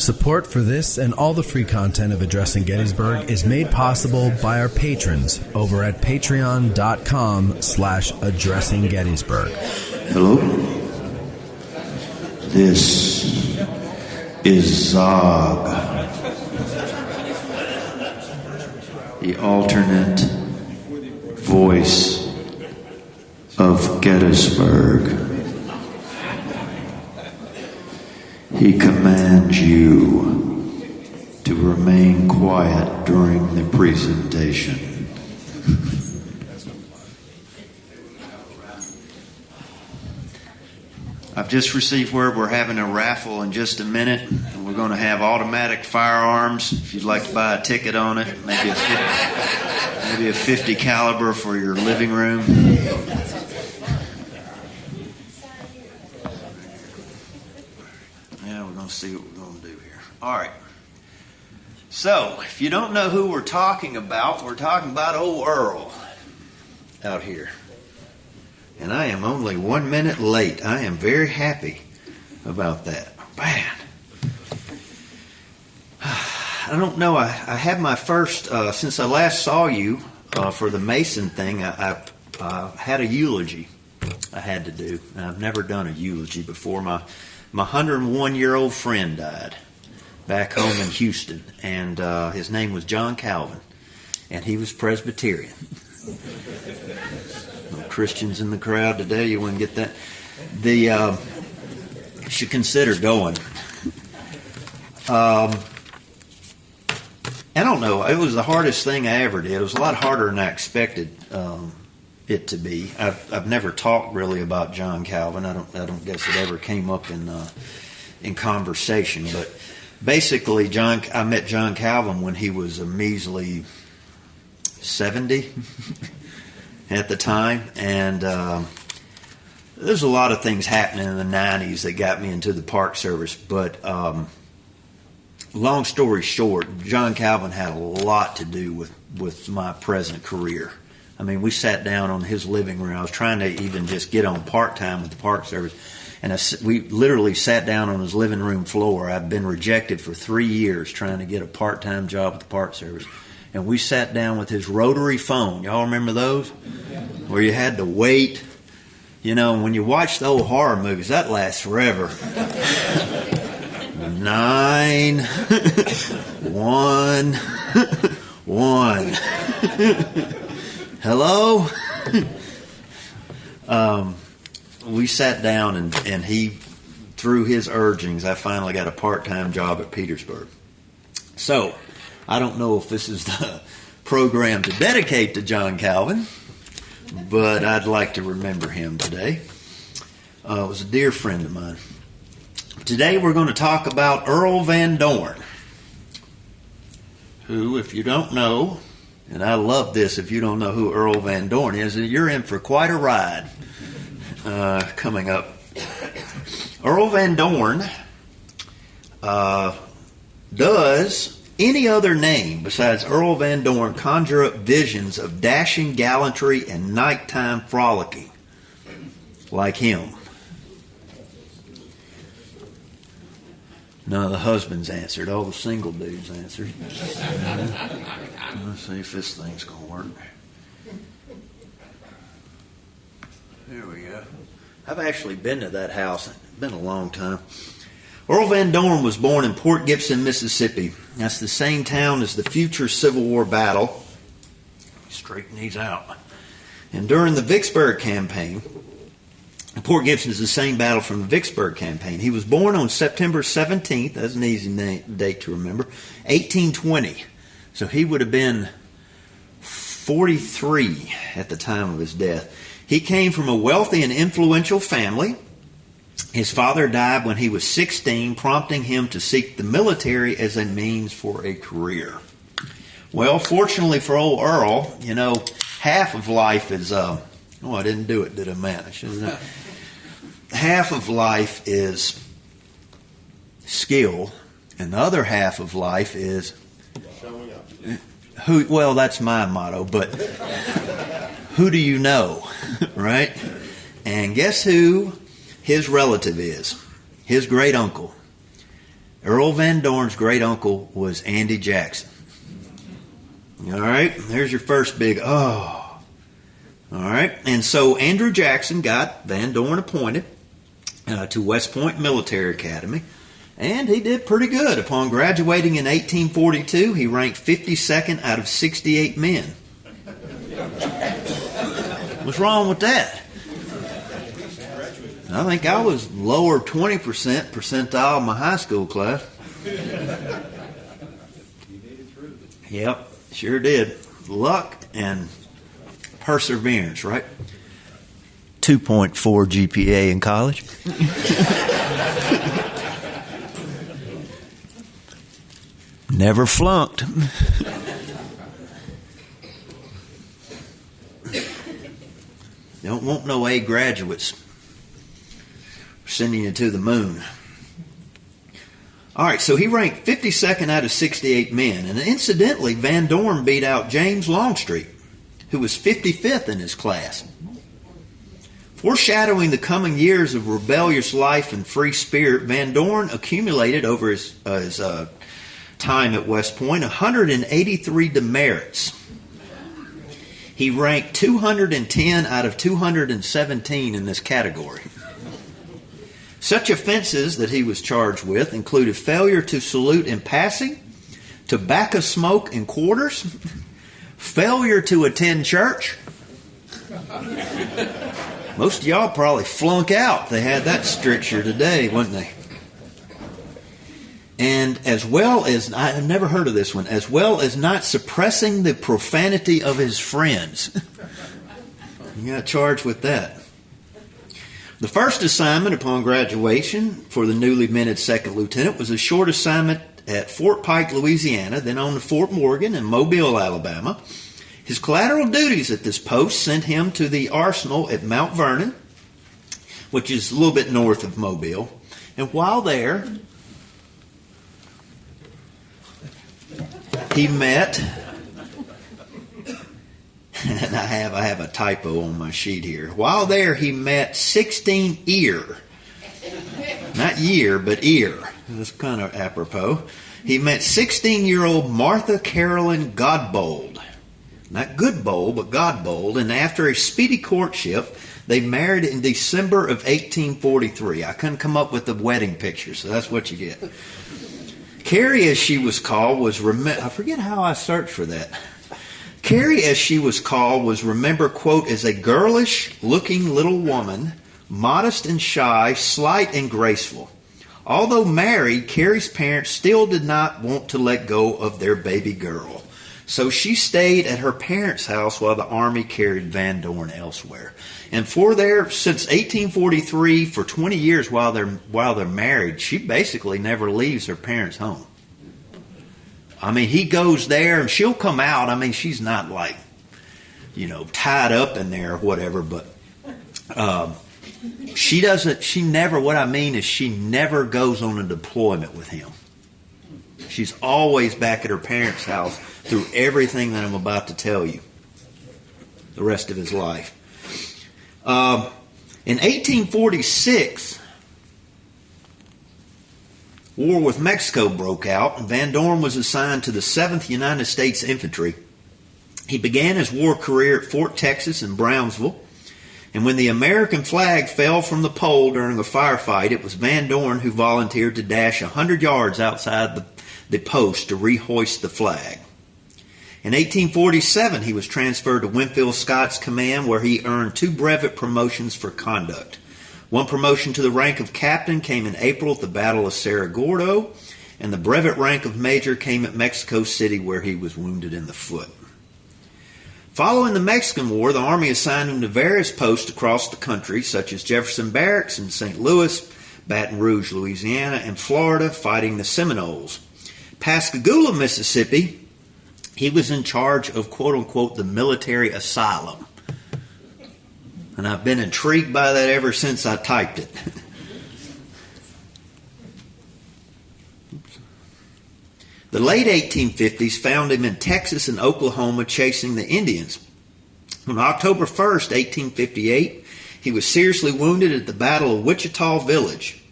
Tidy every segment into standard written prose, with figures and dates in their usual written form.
Support for this and all the free content of Addressing Gettysburg is made possible by our patrons over at patreon.com/addressinggettysburg. Hello? This is Zog, the alternate voice of Gettysburg. He commands you to remain quiet during the presentation. I've just received word we're having a raffle in just a minute, and we're going to have automatic firearms. If you'd like to buy a ticket on it, maybe a 50 caliber for your living room. See what we're going to do here. All right. So, if you don't know who we're talking about old Earl out here. And I am only 1 minute late. I am very happy about that. Man. I don't know. I had my first, since I last saw you for the Mason thing, I had a eulogy I had to do. And I've never done a eulogy before. My 101-year-old friend died back home in Houston, and his name was John Calvin, and he was Presbyterian. No Christians in the crowd today, you wouldn't get that. You should consider going. I don't know, it was the hardest thing I ever did. It was a lot harder than I expected it to be. I've never talked really about John Calvin. I don't guess it ever came up in conversation. But basically, I met John Calvin when he was a measly 70 at the time, and there's a lot of things happening in the 90s that got me into the Park Service. But long story short, John Calvin had a lot to do with my present career. I mean, we sat down on his living room. I was trying to even just get on part-time with the Park Service. And we literally sat down on his living room floor. I've been rejected for 3 years trying to get a part-time job with the Park Service. And we sat down with his rotary phone. Y'all remember those? Where you had to wait. You know, when you watch the old horror movies, that lasts forever. 9, 1, 1. Hello? We sat down, and he, through his urgings, I finally got a part-time job at Petersburg. So, I don't know if this is the program to dedicate to John Calvin, but I'd like to remember him today. It was a dear friend of mine. Today we're going to talk about Earl Van Dorn, who, if you don't know, and I love this, if you don't know who Earl Van Dorn is, you're in for quite a ride coming up. Earl Van Dorn does any other name besides Earl Van Dorn conjure up visions of dashing gallantry and nighttime frolicking like him? None of the husbands answered. All the single dudes answered. Let's see if this thing's going to work. There we go. I've actually been to that house. It's been a long time. Earl Van Dorn was born in Port Gibson, Mississippi. That's the same town as the future Civil War battle. Straighten these out. And during the Vicksburg campaign, Port Gibson is the same battle from the Vicksburg campaign. He was born on September 17th. That's an easy date to remember. 1820. So he would have been 43 at the time of his death. He came from a wealthy and influential family. His father died when he was 16, prompting him to seek the military as a means for a career. Well, fortunately for old Earl, you know, half of life is... I didn't do it, did I, man? I should have done. Half of life is skill, and the other half of life is showing up. Well, that's my motto, but who do you know, right? And guess who his relative is? His great uncle, Earl Van Dorn's great uncle was Andy Jackson. All right, there's your first big oh. All right, and so Andrew Jackson got Van Dorn appointed to West Point Military Academy, and he did pretty good. Upon graduating in 1842, he ranked 52nd out of 68 men. What's wrong with that? I think I was lower 20% percentile of my high school class. Yep, sure did. Luck and perseverance, right? 2.4 GPA in college. Never flunked. Don't want no A graduates. We're sending you to the moon. All right, so he ranked 52nd out of 68 men. And incidentally, Van Dorn beat out James Longstreet, who was 55th in his class. Foreshadowing the coming years of rebellious life and free spirit, Van Dorn accumulated over his time at West Point 183 demerits. He ranked 210 out of 217 in this category. Such offenses that he was charged with included failure to salute in passing, tobacco smoke in quarters, failure to attend church. Most of y'all probably flunk out. They had that stricture today, wouldn't they? And as well as, I've never heard of this one, as well as not suppressing the profanity of his friends. He got charged with that. The first assignment upon graduation for the newly minted second lieutenant was a short assignment at Fort Pike, Louisiana, then on to Fort Morgan in Mobile, Alabama. His collateral duties at this post sent him to the arsenal at Mount Vernon, which is a little bit north of Mobile. And while there, he met, and I have a typo on my sheet here. While there, he met 16 ear. Not year, but ear. That's kind of apropos. He met 16-year-old Martha Carolyn Godbold. Not Goodbold, but Godbold. And after a speedy courtship, they married in December of 1843. I couldn't come up with the wedding picture, so that's what you get. Carrie, as she was called, was I forget how I searched for that. Carrie, as she was called, was remembered, quote, as a girlish-looking little woman, modest and shy, slight and graceful. Although married, Carrie's parents still did not want to let go of their baby girl. So she stayed at her parents' house while the Army carried Van Dorn elsewhere. And since 1843, for 20 years while they're married, she basically never leaves her parents' home. I mean, he goes there and she'll come out. I mean, she's not like, tied up in there or whatever, but she never goes on a deployment with him. She's always back at her parents' house through everything that I'm about to tell you, the rest of his life. In 1846, war with Mexico broke out, and Van Dorn was assigned to the 7th United States Infantry. He began his war career at Fort Texas in Brownsville, and when the American flag fell from the pole during a firefight, it was Van Dorn who volunteered to dash 100 yards outside the post to rehoist the flag. In 1847, he was transferred to Winfield Scott's command, where he earned 2 brevet promotions for conduct. One promotion to the rank of captain came in April at the Battle of Cerro Gordo, and the brevet rank of major came at Mexico City, where he was wounded in the foot. Following the Mexican War, the Army assigned him to various posts across the country, such as Jefferson Barracks in St. Louis, Baton Rouge, Louisiana, and Florida, fighting the Seminoles. Pascagoula, Mississippi, he was in charge of, quote-unquote, the military asylum. And I've been intrigued by that ever since I typed it. The late 1850s found him in Texas and Oklahoma chasing the Indians. On October 1st, 1858, he was seriously wounded at the Battle of Wichita Village.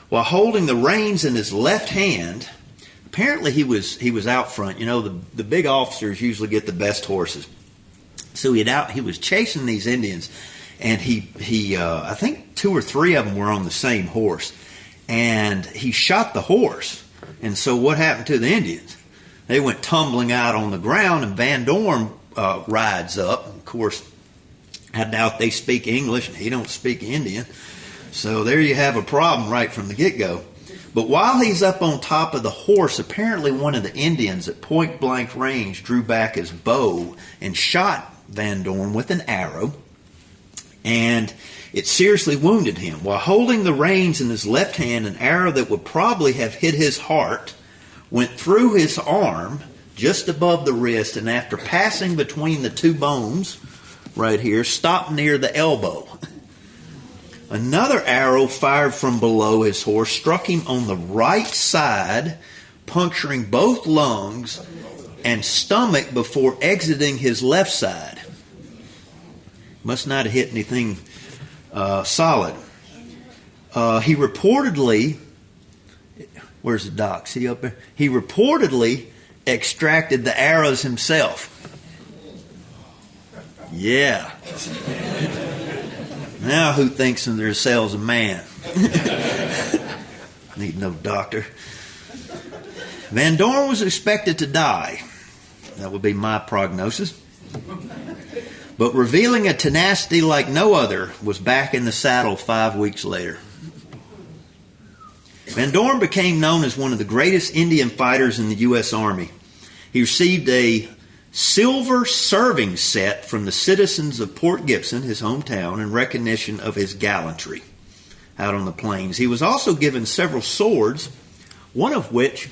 while holding the reins in his left hand. Apparently he was out front. You know, the big officers usually get the best horses. So he was chasing these Indians, and he I think 2 or 3 of them were on the same horse, and he shot the horse. And so what happened to the Indians? They went tumbling out on the ground, and Van Dorn rides up. Of course, I doubt they speak English, and he don't speak Indian. So there you have a problem right from the get-go. But while he's up on top of the horse, apparently one of the Indians at point-blank range drew back his bow and shot Van Dorn with an arrow, and it seriously wounded him. While holding the reins in his left hand, an arrow that would probably have hit his heart went through his arm just above the wrist, and after passing between the 2 bones right here, stopped near the elbow. Another arrow fired from below his horse struck him on the right side, puncturing both lungs and stomach before exiting his left side. Must not have hit anything solid. He reportedly, where's the doc? See up there? He reportedly extracted the arrows himself. Yeah. Now who thinks of themselves a man? Need no doctor. Van Dorn was expected to die. That would be my prognosis. But revealing a tenacity like no other, was back in the saddle 5 weeks later. Van Dorn became known as one of the greatest Indian fighters in the U.S. Army. He received a silver serving set from the citizens of Port Gibson, his hometown, in recognition of his gallantry out on the plains. He was also given several swords, one of which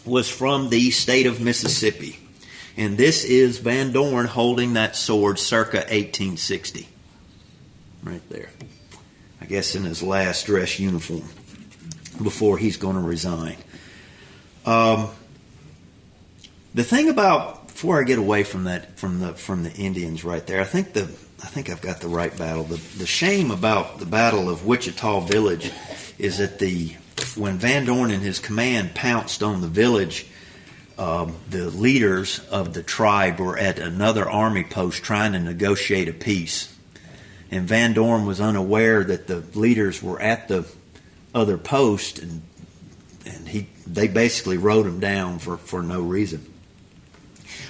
was from the state of Mississippi. And this is Van Dorn holding that sword circa 1860. Right there. I guess in his last dress uniform before he's going to resign. The thing about, before I get away from that, from the Indians right there, I think I've got the right battle. The shame about the Battle of Wichita Village is that when Van Dorn and his command pounced on the village, the leaders of the tribe were at another army post trying to negotiate a peace, and Van Dorn was unaware that the leaders were at the other post, and they basically wrote him down for no reason.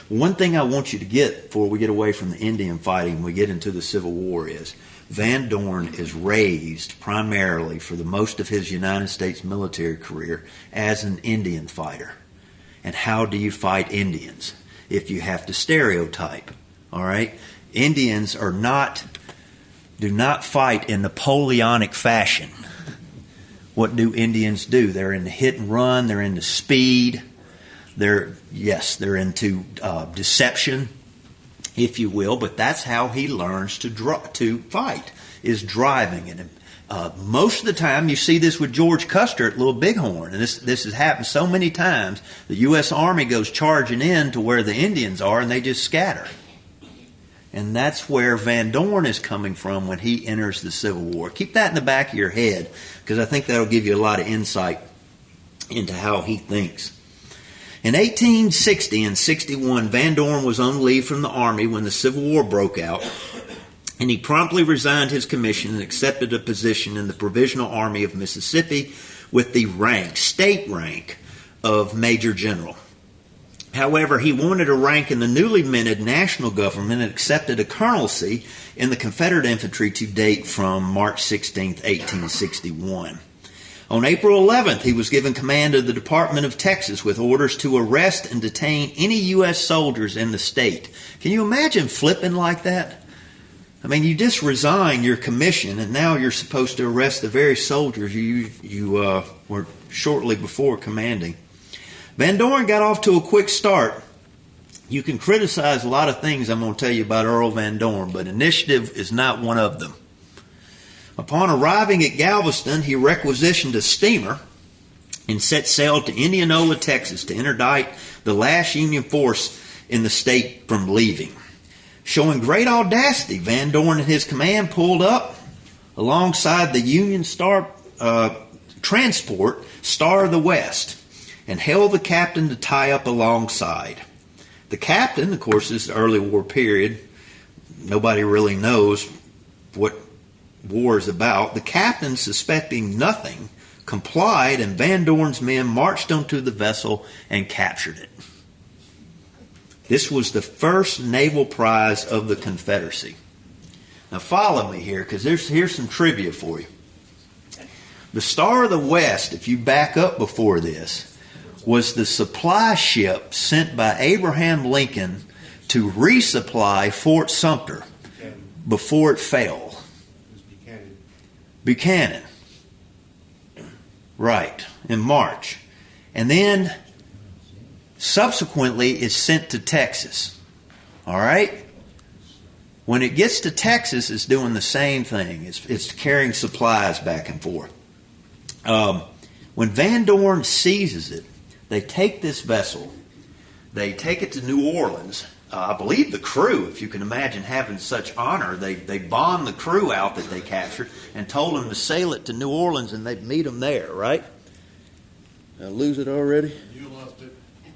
One thing I want you to get before we get away from the Indian fighting and we get into the Civil War is Van Dorn is raised primarily for the most of his United States military career as an Indian fighter. And how do you fight Indians? If you have to stereotype, all right? Indians do not fight in Napoleonic fashion. What do Indians do? They're into hit and run. They're into speed. They're into deception, if you will. But that's how he learns to fight, is driving. And most of the time, you see this with George Custer at Little Bighorn. And this has happened so many times. The U.S. Army goes charging in to where the Indians are, and they just scatter. And that's where Van Dorn is coming from when he enters the Civil War. Keep that in the back of your head, because I think that'll give you a lot of insight into how he thinks. In 1860 and 61, Van Dorn was on leave from the Army when the Civil War broke out, and he promptly resigned his commission and accepted a position in the Provisional Army of Mississippi with the state rank of Major General. However, he wanted a rank in the newly minted national government and accepted a colonelcy in the Confederate infantry to date from March 16, 1861. On April 11th, he was given command of the Department of Texas with orders to arrest and detain any U.S. soldiers in the state. Can you imagine flipping like that? I mean, you just resign your commission, and now you're supposed to arrest the very soldiers you were shortly before commanding. Van Dorn got off to a quick start. You can criticize a lot of things I'm going to tell you about Earl Van Dorn, but initiative is not one of them. Upon arriving at Galveston, he requisitioned a steamer and set sail to Indianola, Texas, to interdict the last Union force in the state from leaving. Showing great audacity, Van Dorn and his command pulled up alongside the Union Star transport, Star of the West, and held the captain to tie up alongside. The captain, of course, this is the early war period. Nobody really knows what war is about. The captain, suspecting nothing, complied, and Van Dorn's men marched onto the vessel and captured it. This was the first naval prize of the Confederacy. Now follow me here, because here's some trivia for you. The Star of the West, if you back up before this, was the supply ship sent by Abraham Lincoln to resupply Fort Sumter before it fell. Buchanan. Right, in March. And then subsequently it's sent to Texas. All right? When it gets to Texas, it's doing the same thing. It's carrying supplies back and forth. When Van Dorn seizes it, they take this vessel, they take it to New Orleans. I believe the crew, if you can imagine having such honor, they bond the crew out that they captured and told them to sail it to New Orleans and they'd meet them there, right? Did I lose it already? You lost it.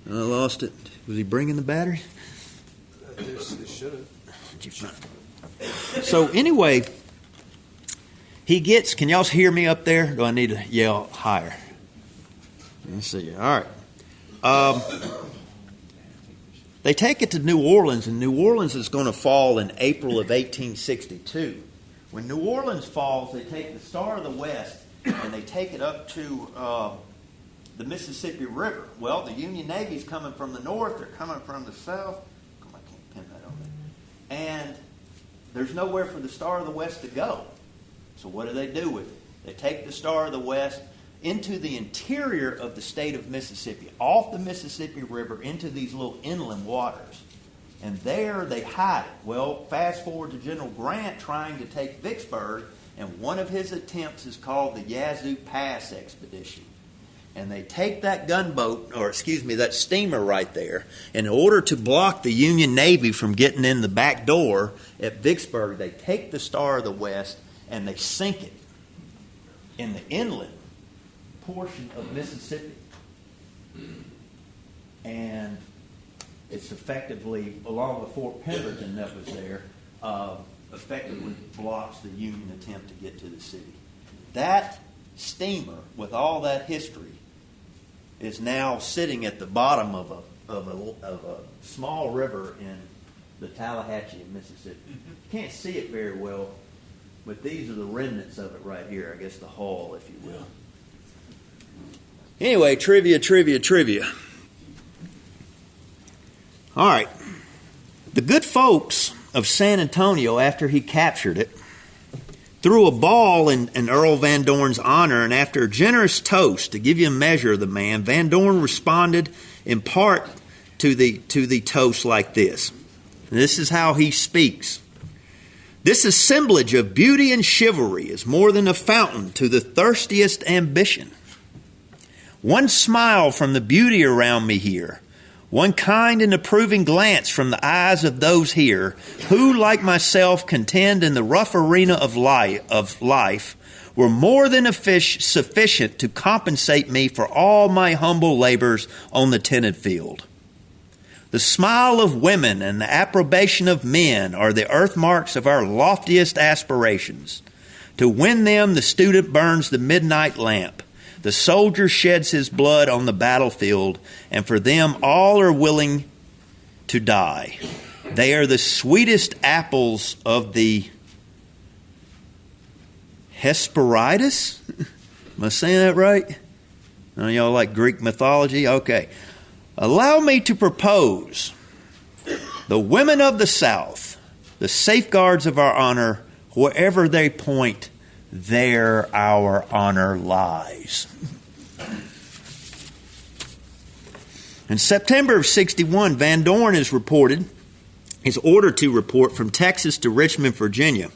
I lost it. Was he bringing the battery? It should have. So anyway, he gets, can y'all hear me up there? Do I need to yell higher? Let's see. All right. They take it to New Orleans, and New Orleans is going to fall in April of 1862. When New Orleans falls, they take the Star of the West and they take it up to the Mississippi River. Well, the Union Navy's coming from the north, they're coming from the south. I can't pin that on there. And there's nowhere for the Star of the West to go. So what do they do with it? They take the Star of the West into the interior of the state of Mississippi, off the Mississippi River into these little inland waters. And there they hide it. Well, fast forward to General Grant trying to take Vicksburg, and one of his attempts is called the Yazoo Pass Expedition. And they take that that steamer right there. And in order to block the Union Navy from getting in the back door at Vicksburg, they take the Star of the West and they sink it in the inland portion of Mississippi. And it's effectively, along with Fort Pemberton that was there, effectively blocks the Union attempt to get to the city. That steamer, with all that history, is now sitting at the bottom of a small river in the Tallahatchie in Mississippi. You can't see it very well, but these are the remnants of it right here. I guess the hull, if you will. Anyway, trivia. All right. The good folks of San Antonio, after he captured it, threw a ball in Earl Van Dorn's honor, and after a generous toast to give you a measure of the man, Van Dorn responded in part to the toast like this. And this is how he speaks. This assemblage of beauty and chivalry is more than a fountain to the thirstiest ambition. One smile from the beauty around me here, one kind and approving glance from the eyes of those here who, like myself, contend in the rough arena of life, were more than sufficient to compensate me for all my humble labors on the tented field. The smile of women and the approbation of men are the earthmarks of our loftiest aspirations. To win them, the student burns the midnight lamp. The soldier sheds his blood on the battlefield, and for them all are willing to die. They are the sweetest apples of the Hesperides? Am I saying that right? Oh, y'all like Greek mythology? Okay. Allow me to propose the women of the South, the safeguards of our honor, wherever they point, there our honor lies. In September of 61, Van Dorn is ordered to report from Texas to Richmond, Virginia.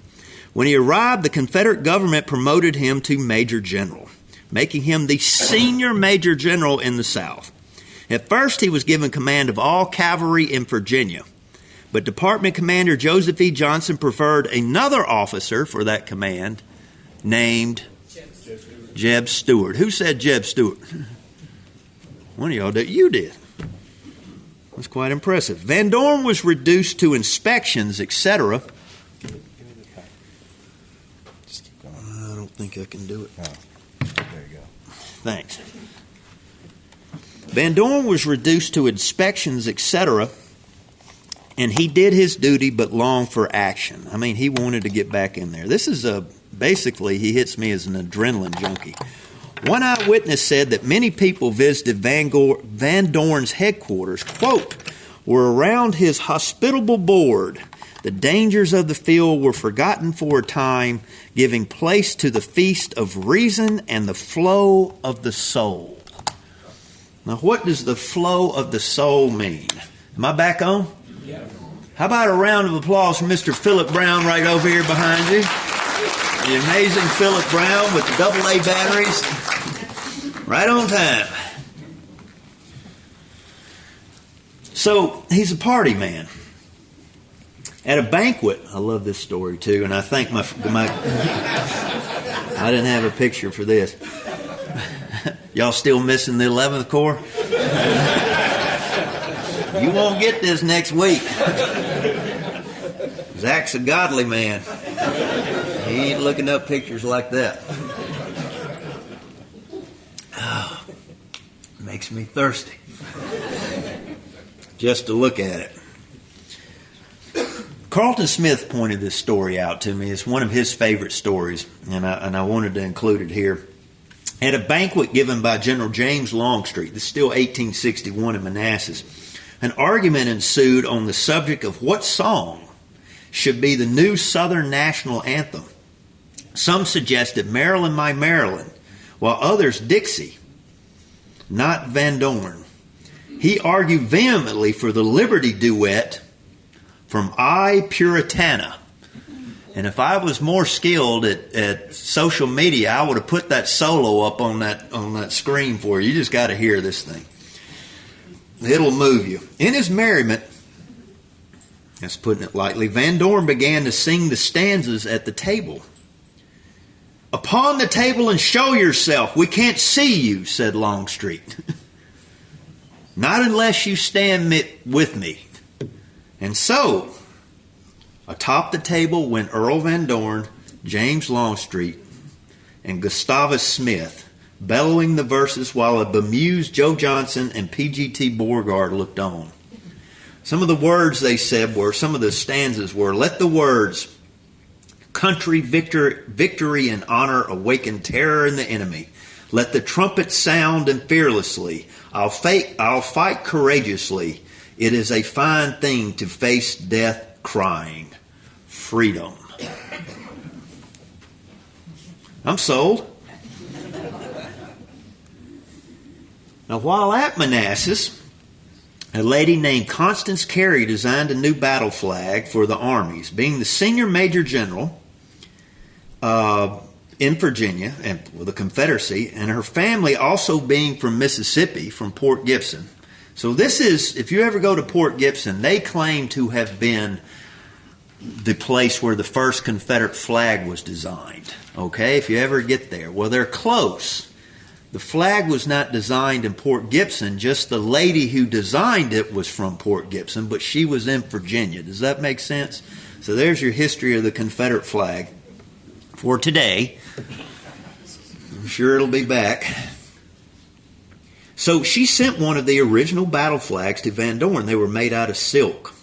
When he arrived, the Confederate government promoted him to Major General, making him the senior Major General in the South. At first, he was given command of all cavalry in Virginia, but Department Commander Joseph E. Johnson preferred another officer for that command named Jeb Stuart. Who said Jeb Stuart? One of y'all did. You did. That's quite impressive. Van Dorn was reduced to inspections, etc. I don't think I can do it. Oh, there you go. Thanks. Van Dorn was reduced to inspections, etc., and he did his duty but longed for action. I mean, he wanted to get back in there. This is basically, he hits me as an adrenaline junkie. One eyewitness said that many people visited Van Dorn's headquarters, quote, were around his hospitable board. The dangers of the field were forgotten for a time, giving place to the feast of reason and the flow of the soul. Now, what does the flow of the soul mean? Am I back on? Yeah. How about a round of applause for Mr. Philip Brown right over here behind you? The amazing Philip Brown with the AA batteries. Right on time. So, he's a party man. At a banquet, I love this story too, and I think my I didn't have a picture for this. Y'all still missing the 11th Corps? You won't get this next week. Zach's a godly man. He ain't looking up pictures like that. Oh, makes me thirsty just to look at it. Carlton Smith pointed this story out to me. It's one of his favorite stories, and I wanted to include it here. At a banquet given by General James Longstreet, this is still 1861 in Manassas, an argument ensued on the subject of what song should be the new Southern national anthem. Some suggested Maryland, My Maryland, while others Dixie, not Van Dorn. He argued vehemently for the Liberty duet from I Puritana. And if I was more skilled at social media, I would have put that solo up on that screen for you. You just got to hear this thing. It'll move you. In his merriment, that's putting it lightly, Van Dorn began to sing the stanzas at the table. Upon the table and show yourself. We can't see you, said Longstreet. Not unless you stand with me. And so, atop the table went Earl Van Dorn, James Longstreet, and Gustavus Smith, bellowing the verses while a bemused Joe Johnson and P.G.T. Beauregard looked on. Some of the words they said were, some of the stanzas were, let the words, country, victory, and honor awaken terror in the enemy. Let the trumpet sound and fearlessly. I'll fight courageously. It is a fine thing to face death crying. Freedom. I'm sold. Now, while at Manassas, a lady named Constance Cary designed a new battle flag for the armies, being the senior major general in Virginia and the Confederacy, and her family also being from Mississippi, from Port Gibson. So this is, if you ever go to Port Gibson, they claim to have been the place where the first Confederate flag was designed. Okay, if you ever get there. Well, they're close. The flag was not designed in Port Gibson. Just the lady who designed it was from Port Gibson, but she was in Virginia. Does that make sense? So there's your history of the Confederate flag for today. I'm sure it'll be back. So she sent one of the original battle flags to Van Dorn. They were made out of silk,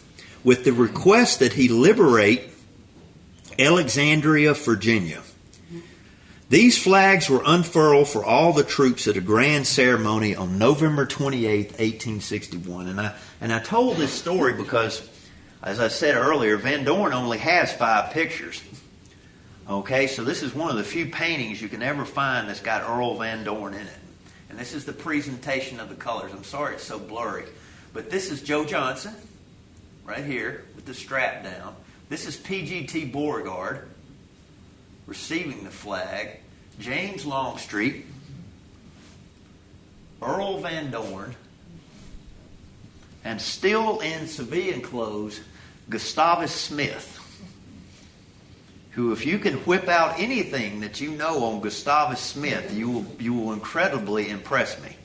with the request that he liberate Alexandria, Virginia. These flags were unfurled for all the troops at a grand ceremony on November 28, 1861. And I told this story because, as I said earlier, Van Dorn only has 5 pictures. Okay, so this is one of the few paintings you can ever find that's got Earl Van Dorn in it. And this is the presentation of the colors. I'm sorry it's so blurry. But this is Joe Johnson, right here, with the strap down. This is P.G.T. Beauregard receiving the flag. James Longstreet, Earl Van Dorn, and still in civilian clothes, Gustavus Smith, who, if you can whip out anything that you know on Gustavus Smith, you will incredibly impress me.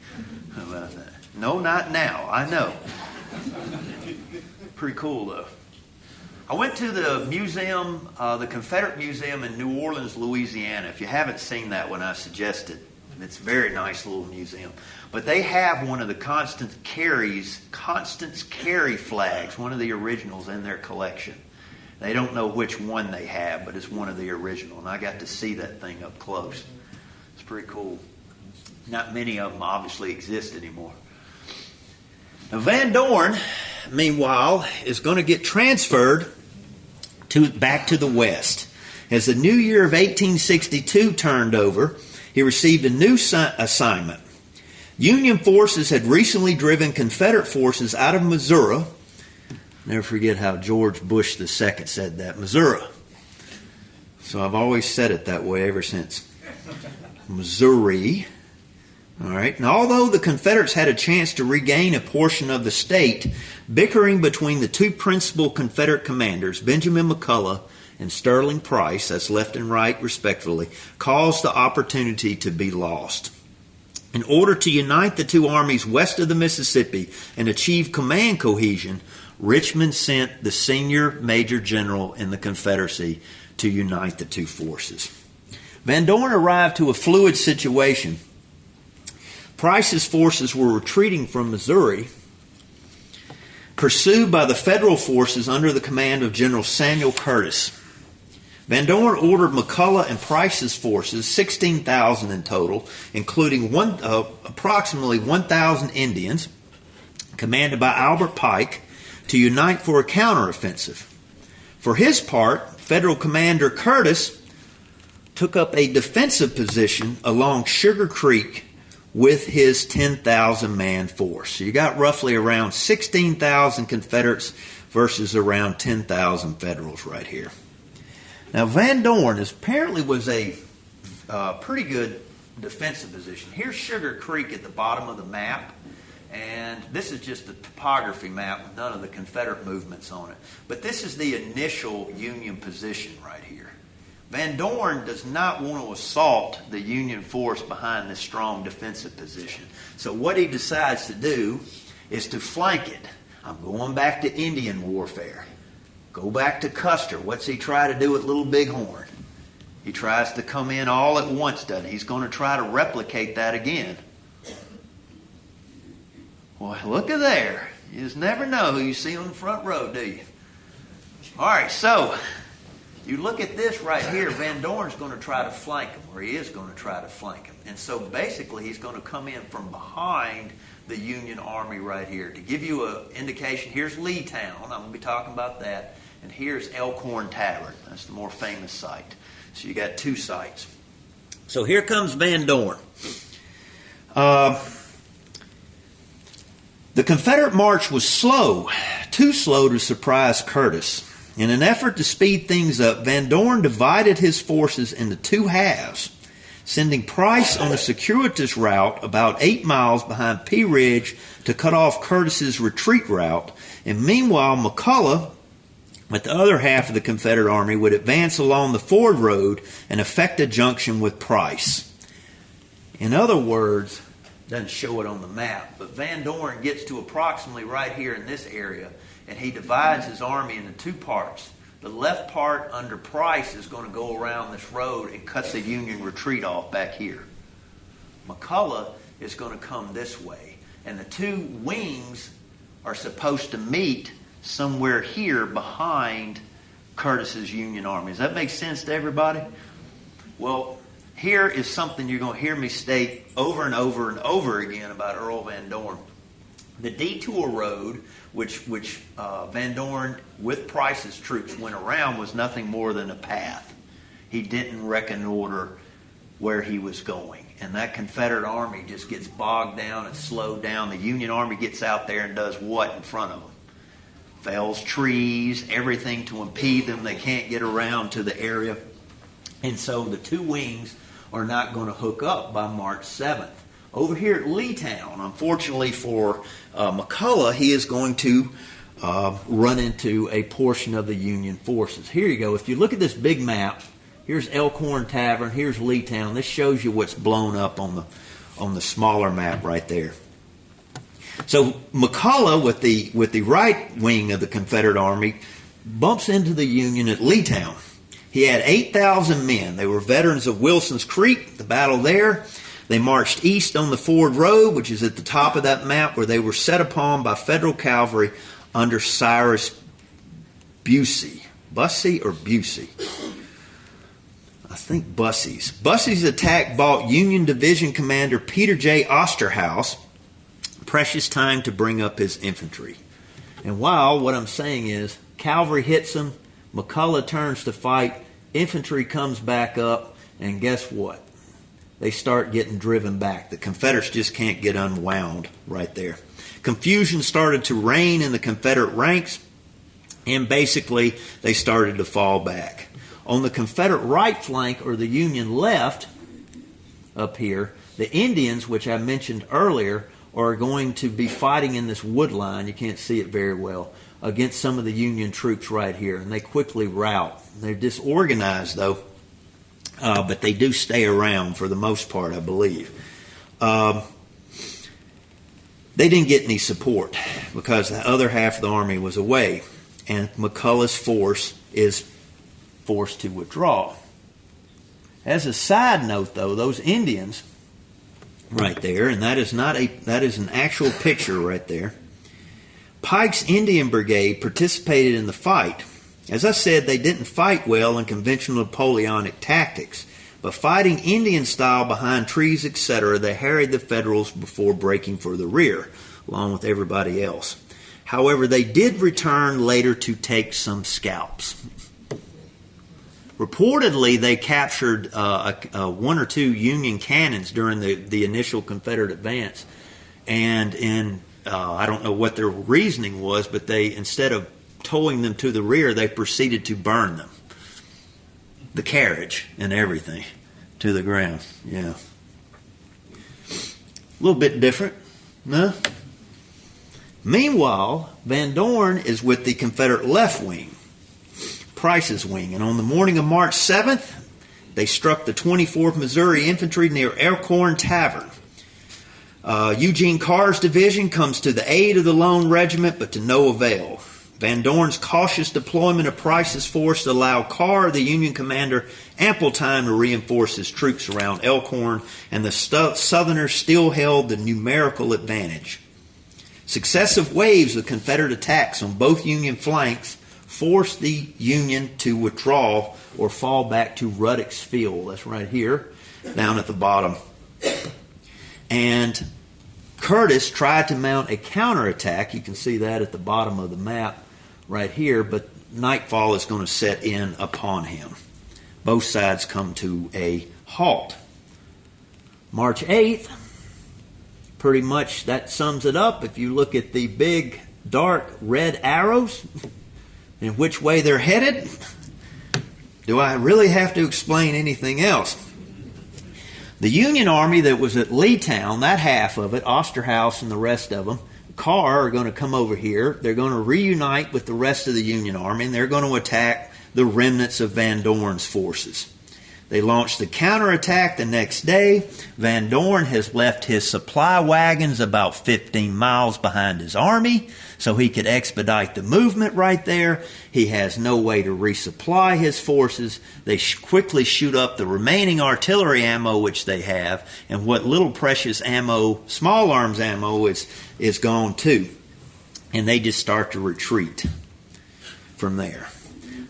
How about that? No, not now. I know. Pretty cool, though. I went to the museum, the Confederate Museum in New Orleans, Louisiana. If you haven't seen that one, I suggest it. It's a very nice little museum. But they have one of the Constance Cary flags, one of the originals in their collection. They don't know which one they have, but it's one of the original. And I got to see that thing up close. It's pretty cool. Not many of them obviously exist anymore. Now, Van Dorn, meanwhile, is going to get transferred back to the West. As the new year of 1862 turned over, he received a new assignment. Union forces had recently driven Confederate forces out of Missouri. Never forget how George Bush II said that, Missouri. So I've always said it that way ever since. Missouri. All right. And although the Confederates had a chance to regain a portion of the state, bickering between the two principal Confederate commanders, Benjamin McCulloch and Sterling Price, that's left and right respectively, caused the opportunity to be lost. In order to unite the two armies west of the Mississippi and achieve command cohesion, Richmond sent the senior major general in the Confederacy to unite the two forces. Van Dorn arrived to a fluid situation. Price's forces were retreating from Missouri, pursued by the Federal forces under the command of General Samuel Curtis. Van Dorn ordered McCulloch and Price's forces, 16,000 in total, including approximately 1,000 Indians, commanded by Albert Pike, to unite for a counteroffensive. For his part, Federal Commander Curtis took up a defensive position along Sugar Creek with his 10,000-man force. So you got roughly around 16,000 Confederates versus around 10,000 Federals right here. Now, Van Dorn apparently was a pretty good defensive position. Here's Sugar Creek at the bottom of the map, and this is just the topography map with none of the Confederate movements on it. But this is the initial Union position right here. Van Dorn does not want to assault the Union force behind this strong defensive position. So what he decides to do is to flank it. I'm going back to Indian warfare. Go back to Custer. What's he try to do at Little Bighorn? He tries to come in all at once, doesn't he? He's going to try to replicate that again. Well, look at there. You just never know who you see on the front row, do you? All right, so you look at this right here. Van Dorn's going to try to flank him, or he is going to try to flank him. And so basically he's going to come in from behind the Union Army right here. To give you an indication, here's Leetown. I'm going to be talking about that. And here's Elkhorn Tavern. That's the more famous site. So you got two sites. So here comes Van Dorn. The Confederate march was slow, too slow to surprise Curtis. In an effort to speed things up, Van Dorn divided his forces into two halves, sending Price on a circuitous route about 8 miles behind Pea Ridge to cut off Curtis's retreat route, and meanwhile McCulloch, with the other half of the Confederate Army, would advance along the Ford Road and effect a junction with Price. In other words, doesn't show it on the map, but Van Dorn gets to approximately right here in this area, and he divides his army into two parts. The left part under Price is going to go around this road and cut the Union retreat off back here. McCulloch is going to come this way, and the two wings are supposed to meet somewhere here behind Curtis's Union army. Does that make sense to everybody? Well, here is something you're going to hear me state over and over and over again about Earl Van Dorn. The detour road, which Van Dorn with Price's troops went around, was nothing more than a path. He didn't reconnoiter where he was going. And that Confederate army just gets bogged down and slowed down. The Union army gets out there and does what in front of them? Fells trees, everything to impede them. They can't get around to the area. And so the two wings are not going to hook up by March 7th. Over here at Leetown, unfortunately for McCulloch, he is going to run into a portion of the Union forces. Here you go. If you look at this big map, here's Elkhorn Tavern, here's Leetown. This shows you what's blown up on the smaller map right there. So McCulloch, with the right wing of the Confederate Army, bumps into the Union at Leetown. He had 8,000 men. They were veterans of Wilson's Creek, the battle there. They marched east on the Ford Road, which is at the top of that map, where they were set upon by Federal cavalry under Cyrus Bussey. Bussey or Busey? I think Bussey's. Bussey's attack bought Union Division Commander Peter J. Osterhaus precious time to bring up his infantry. And while what I'm saying is cavalry hits them, McCulloch turns to fight, infantry comes back up, and guess what? They start getting driven back. The Confederates just can't get unwound right there. Confusion started to reign in the Confederate ranks, and basically they started to fall back. On the Confederate right flank, or the Union left, up here, the Indians, which I mentioned earlier, are going to be fighting in this wood line, you can't see it very well, against some of the Union troops right here, and they quickly rout. They're disorganized, though, but they do stay around for the most part, I believe. They didn't get any support because the other half of the army was away, and McCulloch's force is forced to withdraw. As a side note, though, those Indians right there, and that is an actual picture right there. Pike's Indian Brigade participated in the fight. As I said, they didn't fight well in conventional Napoleonic tactics, but fighting Indian style behind trees, etc., they harried the Federals before breaking for the rear, along with everybody else. However, they did return later to take some scalps. Reportedly, they captured one or two Union cannons during the initial Confederate advance, and I don't know what their reasoning was, but they, instead of towing them to the rear, they proceeded to burn them, the carriage and everything, to the ground. Yeah, a little bit different, no? Meanwhile, Van Dorn is with the Confederate left wing, Price's wing, and on the morning of March 7th, they struck the 24th Missouri Infantry near Elkhorn Tavern. Eugene Carr's division comes to the aid of the lone regiment, but to no avail. Van Dorn's cautious deployment of Price's force allowed Carr, the Union commander, ample time to reinforce his troops around Elkhorn, and the Southerners still held the numerical advantage. Successive waves of Confederate attacks on both Union flanks forced the Union to withdraw or fall back to Ruddock's Field. That's right here, down at the bottom. And Curtis tried to mount a counterattack. You can see that at the bottom of the map right here, but nightfall is going to set in upon him. Both sides come to a halt. March 8th, pretty much that sums it up. If you look at the big dark red arrows and which way they're headed, do I really have to explain anything else? The Union Army that was at Leetown, that half of it, Osterhaus and the rest of them, Carr are going to come over here. They're going to reunite with the rest of the Union Army, and they're going to attack the remnants of Van Dorn's forces. They launched the counterattack the next day. Van Dorn has left his supply wagons about 15 miles behind his army, so he could expedite the movement right there. He has no way to resupply his forces. They quickly shoot up the remaining artillery ammo which they have, and what little precious ammo, small arms ammo, is gone too. And they just start to retreat from there.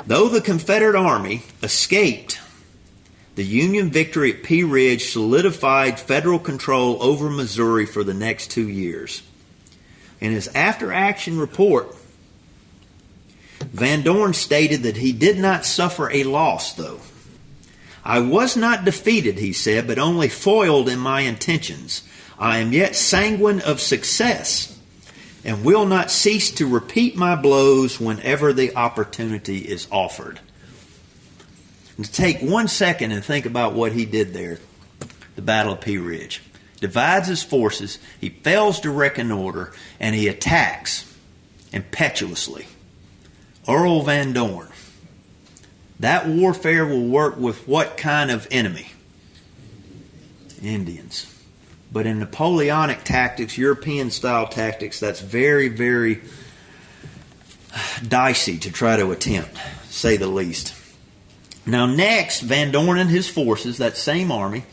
Though the Confederate Army escaped, the Union victory at Pea Ridge solidified federal control over Missouri for the next 2 years. In his after-action report, Van Dorn stated that he did not suffer a loss, though. "I was not defeated," he said, "but only foiled in my intentions. I am yet sanguine of success, and will not cease to repeat my blows whenever the opportunity is offered." And to take 1 second and think about what he did there, the Battle of Pea Ridge. Divides his forces, he fails to reconnoiter, and he attacks impetuously. Earl Van Dorn. That warfare will work with what kind of enemy? Indians. But in Napoleonic tactics, European-style tactics, that's very, very dicey to try to attempt, say the least. Now next, Van Dorn and his forces, that same army,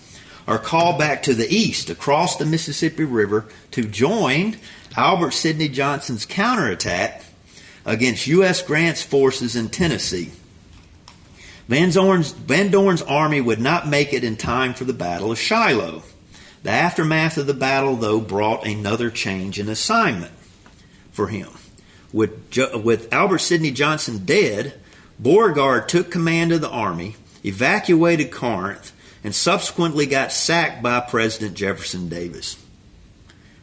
are called back to the east, across the Mississippi River, to join Albert Sidney Johnson's counterattack against U.S. Grant's forces in Tennessee. Van Dorn's army would not make it in time for the Battle of Shiloh. The aftermath of the battle, though, brought another change in assignment for him. With Albert Sidney Johnson dead, Beauregard took command of the army, evacuated Corinth, and subsequently got sacked by President Jefferson Davis.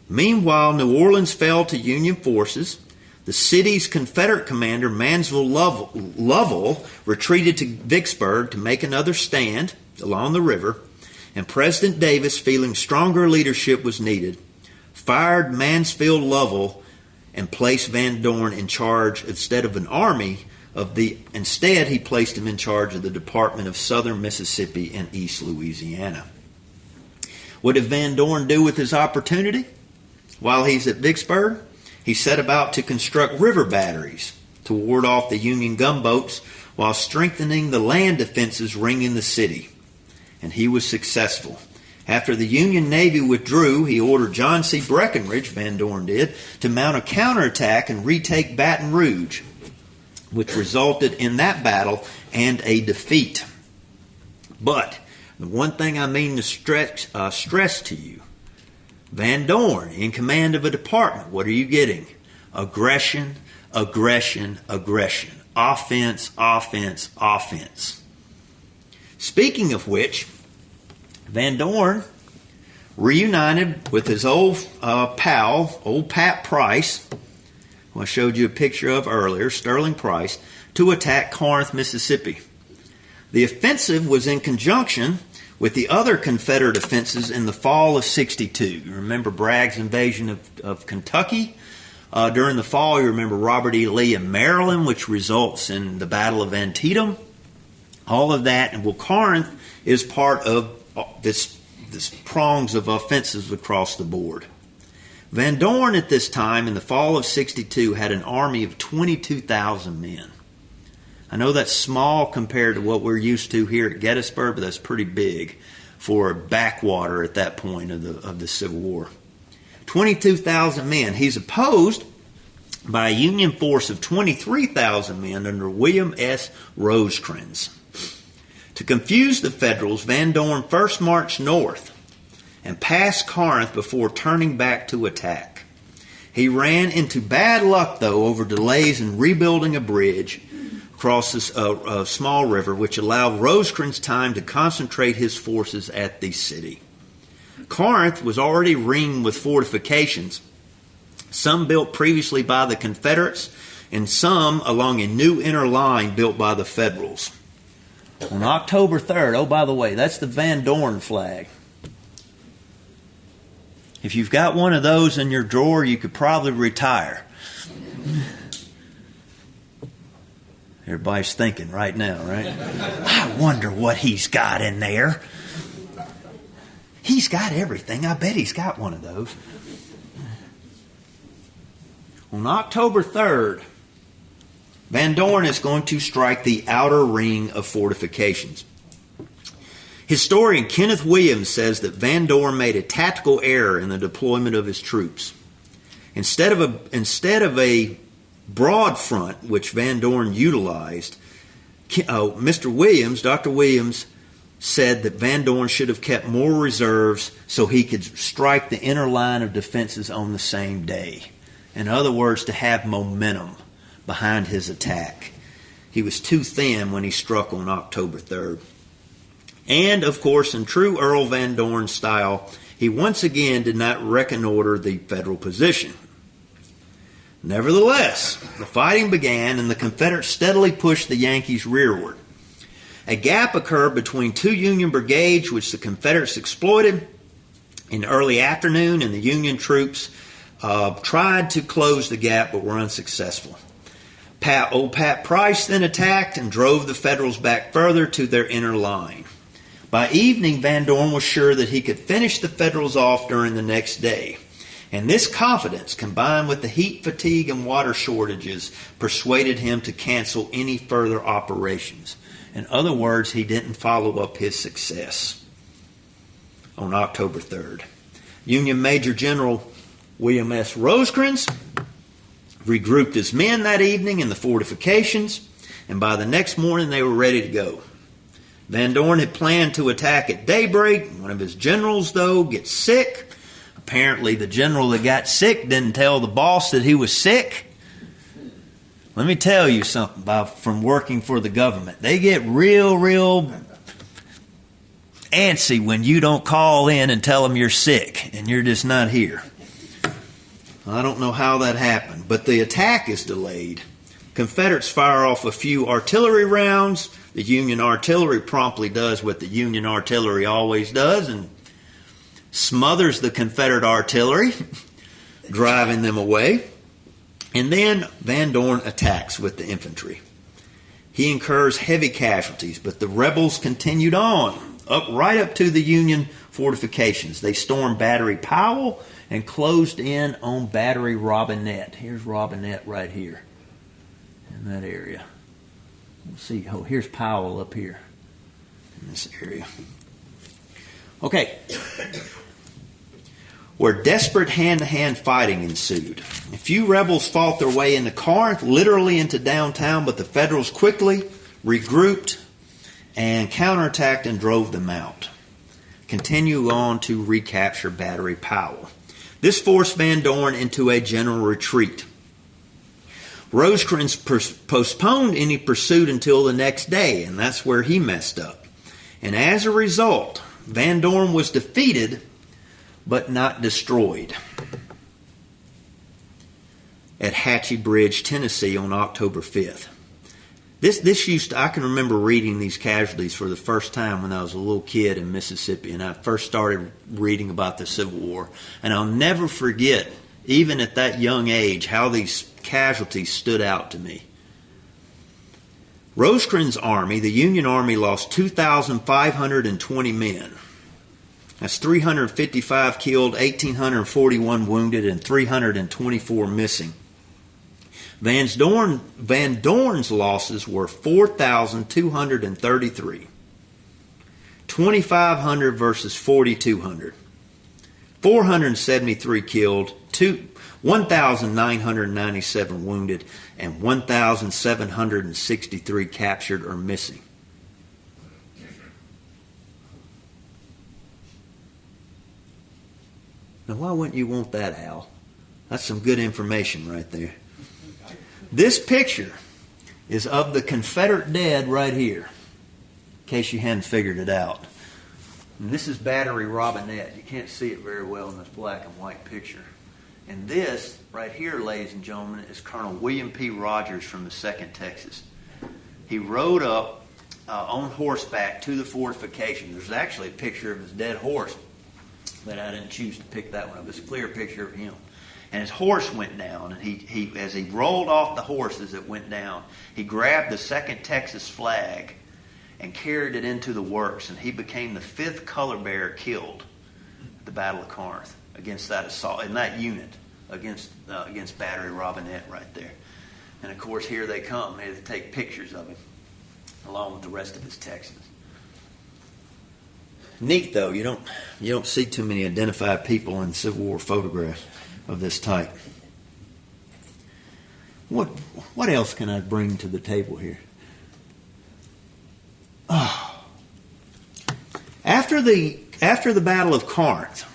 Meanwhile, New Orleans fell to Union forces. The city's Confederate commander, Mansfield Lovell, retreated to Vicksburg to make another stand along the river, and President Davis, feeling stronger leadership was needed, fired Mansfield Lovell and placed Van Dorn in charge instead of an army instead he placed him in charge of the Department of Southern Mississippi and East Louisiana. What did Van Dorn do with his opportunity? While he's at Vicksburg, he set about to construct river batteries to ward off the Union gunboats while strengthening the land defenses ringing the city. And he was successful. After the Union Navy withdrew, he ordered John C. Breckinridge, Van Dorn did, to mount a counterattack and retake Baton Rouge, which resulted in that battle and a defeat. But the one thing I mean to stress to you, Van Dorn, in command of a department, what are you getting? Aggression, aggression, aggression. Offense, offense, offense. Speaking of which, Van Dorn reunited with his old pal, old Pat Price, who I showed you a picture of earlier, Sterling Price, to attack Corinth, Mississippi. The offensive was in conjunction with the other Confederate offenses in the fall of '62. You remember Bragg's invasion of Kentucky? During the fall, you remember Robert E. Lee in Maryland, which results in the Battle of Antietam. All of that. And Corinth is part of this prongs of offenses across the board. Van Dorn at this time, in the fall of '62, had an army of 22,000 men. I know that's small compared to what we're used to here at Gettysburg, but that's pretty big for a backwater at that point of the Civil War. 22,000 men. He's opposed by a Union force of 23,000 men under William S. Rosecrans. To confuse the Federals, Van Dorn first marched north and passed Corinth before turning back to attack. He ran into bad luck, though, over delays in rebuilding a bridge across a small river, which allowed Rosecrans time to concentrate his forces at the city. Corinth was already ringed with fortifications, some built previously by the Confederates and some along a new inner line built by the Federals. On October 3rd, oh, by the way, that's the Van Dorn flag. If you've got one of those in your drawer, you could probably retire. Everybody's thinking right now, right? I wonder what he's got in there. He's got everything. I bet he's got one of those. On October 3rd, Van Dorn is going to strike the outer ring of fortifications. Historian Kenneth Williams says that Van Dorn made a tactical error in the deployment of his troops. Instead of a broad front, which Van Dorn utilized, Dr. Williams, said that Van Dorn should have kept more reserves so he could strike the inner line of defenses on the same day. In other words, to have momentum behind his attack. He was too thin when he struck on October 3rd. And, of course, in true Earl Van Dorn style, he once again did not reconnoiter the Federal position. Nevertheless, the fighting began and the Confederates steadily pushed the Yankees rearward. A gap occurred between two Union brigades, which the Confederates exploited in the early afternoon, and the Union troops tried to close the gap but were unsuccessful. Old Pat Price then attacked and drove the Federals back further to their inner line. By evening, Van Dorn was sure that he could finish the Federals off during the next day. And this confidence, combined with the heat fatigue and water shortages, persuaded him to cancel any further operations. In other words, he didn't follow up his success. On October 3rd, Union Major General William S. Rosecrans regrouped his men that evening in the fortifications, and by the next morning they were ready to go. Van Dorn had planned to attack at daybreak. One of his generals, though, gets sick. Apparently the general that got sick didn't tell the boss that he was sick. Let me tell you something from working for the government. They get real antsy when you don't call in and tell them you're sick and you're just not here. I don't know how that happened, but the attack is delayed. Confederates fire off a few artillery rounds. The Union artillery promptly does what the Union artillery always does and smothers the Confederate artillery, driving them away. And then Van Dorn attacks with the infantry. He incurs heavy casualties, but the rebels continued on, right up to the Union fortifications. They stormed Battery Powell and closed in on Battery Robinette. Here's Robinette right here in that area. We'll see. Oh, here's Powell up here in this area. Okay. Where desperate hand-to-hand fighting ensued. A few rebels fought their way into Corinth, literally into downtown, but the Federals quickly regrouped and counterattacked and drove them out. Continue on to recapture Battery Powell. This forced Van Dorn into a general retreat. Rosecrans postponed any pursuit until the next day, and that's where he messed up. And as a result, Van Dorn was defeated but not destroyed at Hatchie Bridge, Tennessee on October 5th. I can remember reading these casualties for the first time when I was a little kid in Mississippi and I first started reading about the Civil War. And I'll never forget, even at that young age, how these casualties stood out to me. Rosecrans' army, the Union Army, lost 2,520 men. That's 355 killed, 1,841 wounded, and 324 missing. Van Dorn's losses were 4,233. 2,500 versus 4,200. 473 killed, 1,997 wounded, and 1,763 captured or missing. Now, why wouldn't you want that, Al? That's some good information right there. This picture is of the Confederate Dead right here, in case you hadn't figured it out. And this is Battery Robinette. You can't see it very well in this black and white picture. And this right here, ladies and gentlemen, is Colonel William P. Rogers from the 2nd Texas. He rode up on horseback to the fortification. There's actually a picture of his dead horse, but I didn't choose to pick that one up. It's a clear picture of him. And his horse went down, and he as he rolled off the horse as it went down, he grabbed the 2nd Texas flag and carried it into the works, and he became the 5th color bearer killed at the Battle of Corinth against that assault, in that unit, against Battery Robinette right there. And of course, here they come. They take pictures of him, along with the rest of his Texans. Neat, though. You don't see too many identified people in Civil War photographs of this type. What else can I bring to the table here? Oh. After the Battle of Corinth,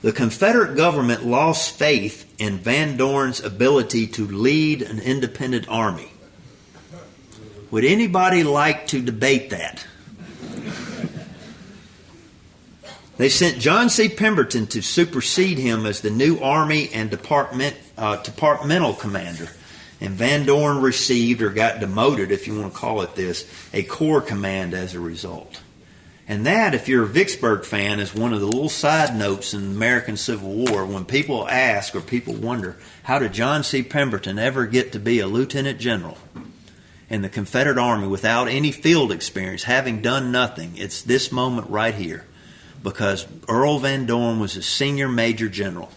the Confederate government lost faith in Van Dorn's ability to lead an independent army. Would anybody like to debate that? They sent John C. Pemberton to supersede him as the new Army and departmental commander. And Van Dorn received, or got demoted, if you want to call it this, a corps command as a result. And that, if you're a Vicksburg fan, is one of the little side notes in the American Civil War. When people ask or people wonder, how did John C. Pemberton ever get to be a lieutenant general in the Confederate Army without any field experience, having done nothing? It's this moment right here. Because Earl Van Dorn was a senior major general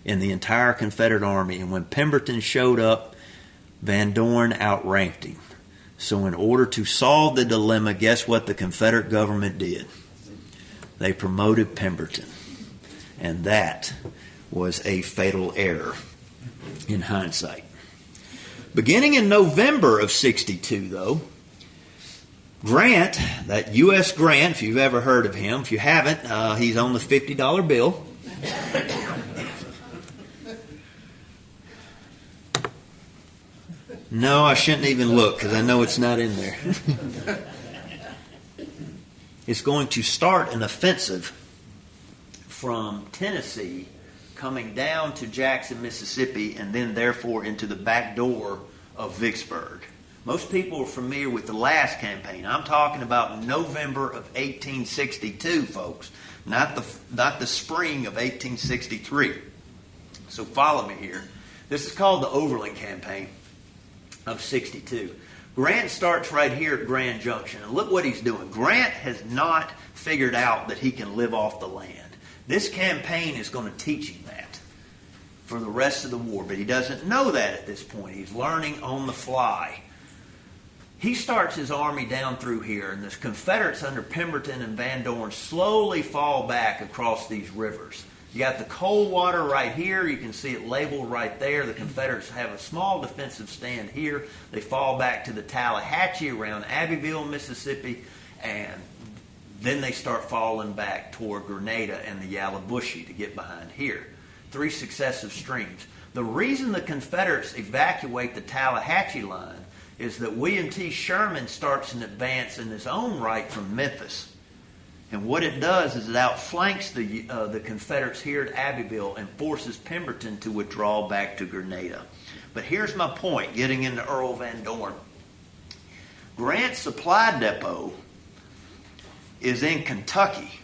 in the entire Confederate Army. And when Pemberton showed up, Van Dorn outranked him. So in order to solve the dilemma, guess what the Confederate government did? They promoted Pemberton. And that was a fatal error in hindsight. Beginning in November of 62, though, Grant, that U.S. Grant, if you've ever heard of him, if you haven't, he's on the $50 bill. No, I shouldn't even look because I know it's not in there. It's going to start an offensive from Tennessee coming down to Jackson, Mississippi, and then therefore into the back door of Vicksburg. Most people are familiar with the last campaign. I'm talking about November of 1862, folks, not the spring of 1863. So follow me here. This is called the Overland Campaign of 62. Grant starts right here at Grand Junction, and look what he's doing. Grant has not figured out that he can live off the land. This campaign is going to teach him that for the rest of the war, but he doesn't know that at this point. He's learning on the fly. He starts his army down through here, and the Confederates under Pemberton and Van Dorn slowly fall back across these rivers. You got the Coldwater right here. You can see it labeled right there. The Confederates have a small defensive stand here. They fall back to the Tallahatchie around Abbeville, Mississippi, and then they start falling back toward Grenada and the Yallabushy to get behind here. 3 successive streams. The reason the Confederates evacuate the Tallahatchie line is that William T. Sherman starts an advance in his own right from Memphis. And what it does is it outflanks the Confederates here at Abbeville and forces Pemberton to withdraw back to Grenada. But here's my point, getting into Earl Van Dorn. Grant's supply depot is in Kentucky.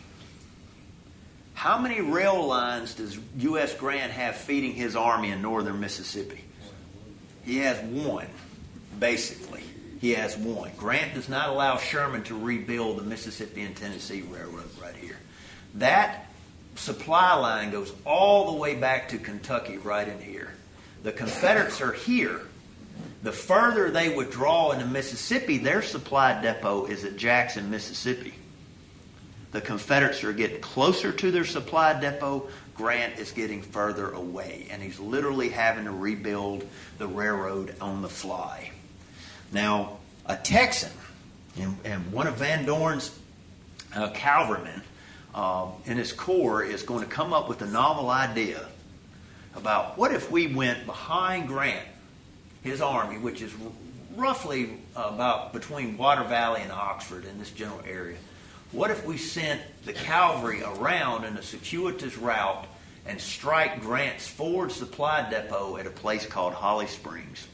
How many rail lines does U.S. Grant have feeding his army in northern Mississippi? He has one, basically. He has one. Grant does not allow Sherman to rebuild the Mississippi and Tennessee Railroad right here. That supply line goes all the way back to Kentucky right in here. The Confederates are here. The further they withdraw into Mississippi, their supply depot is at Jackson, Mississippi. The Confederates are getting closer to their supply depot. Grant is getting further away, and he's literally having to rebuild the railroad on the fly. Now, a Texan and one of Van Dorn's cavalrymen in his corps is going to come up with a novel idea about what if we went behind Grant, his army, which is roughly about between Water Valley and Oxford in this general area. What if we sent the cavalry around in a circuitous route and strike Grant's forward supply depot at a place called Holly Springs?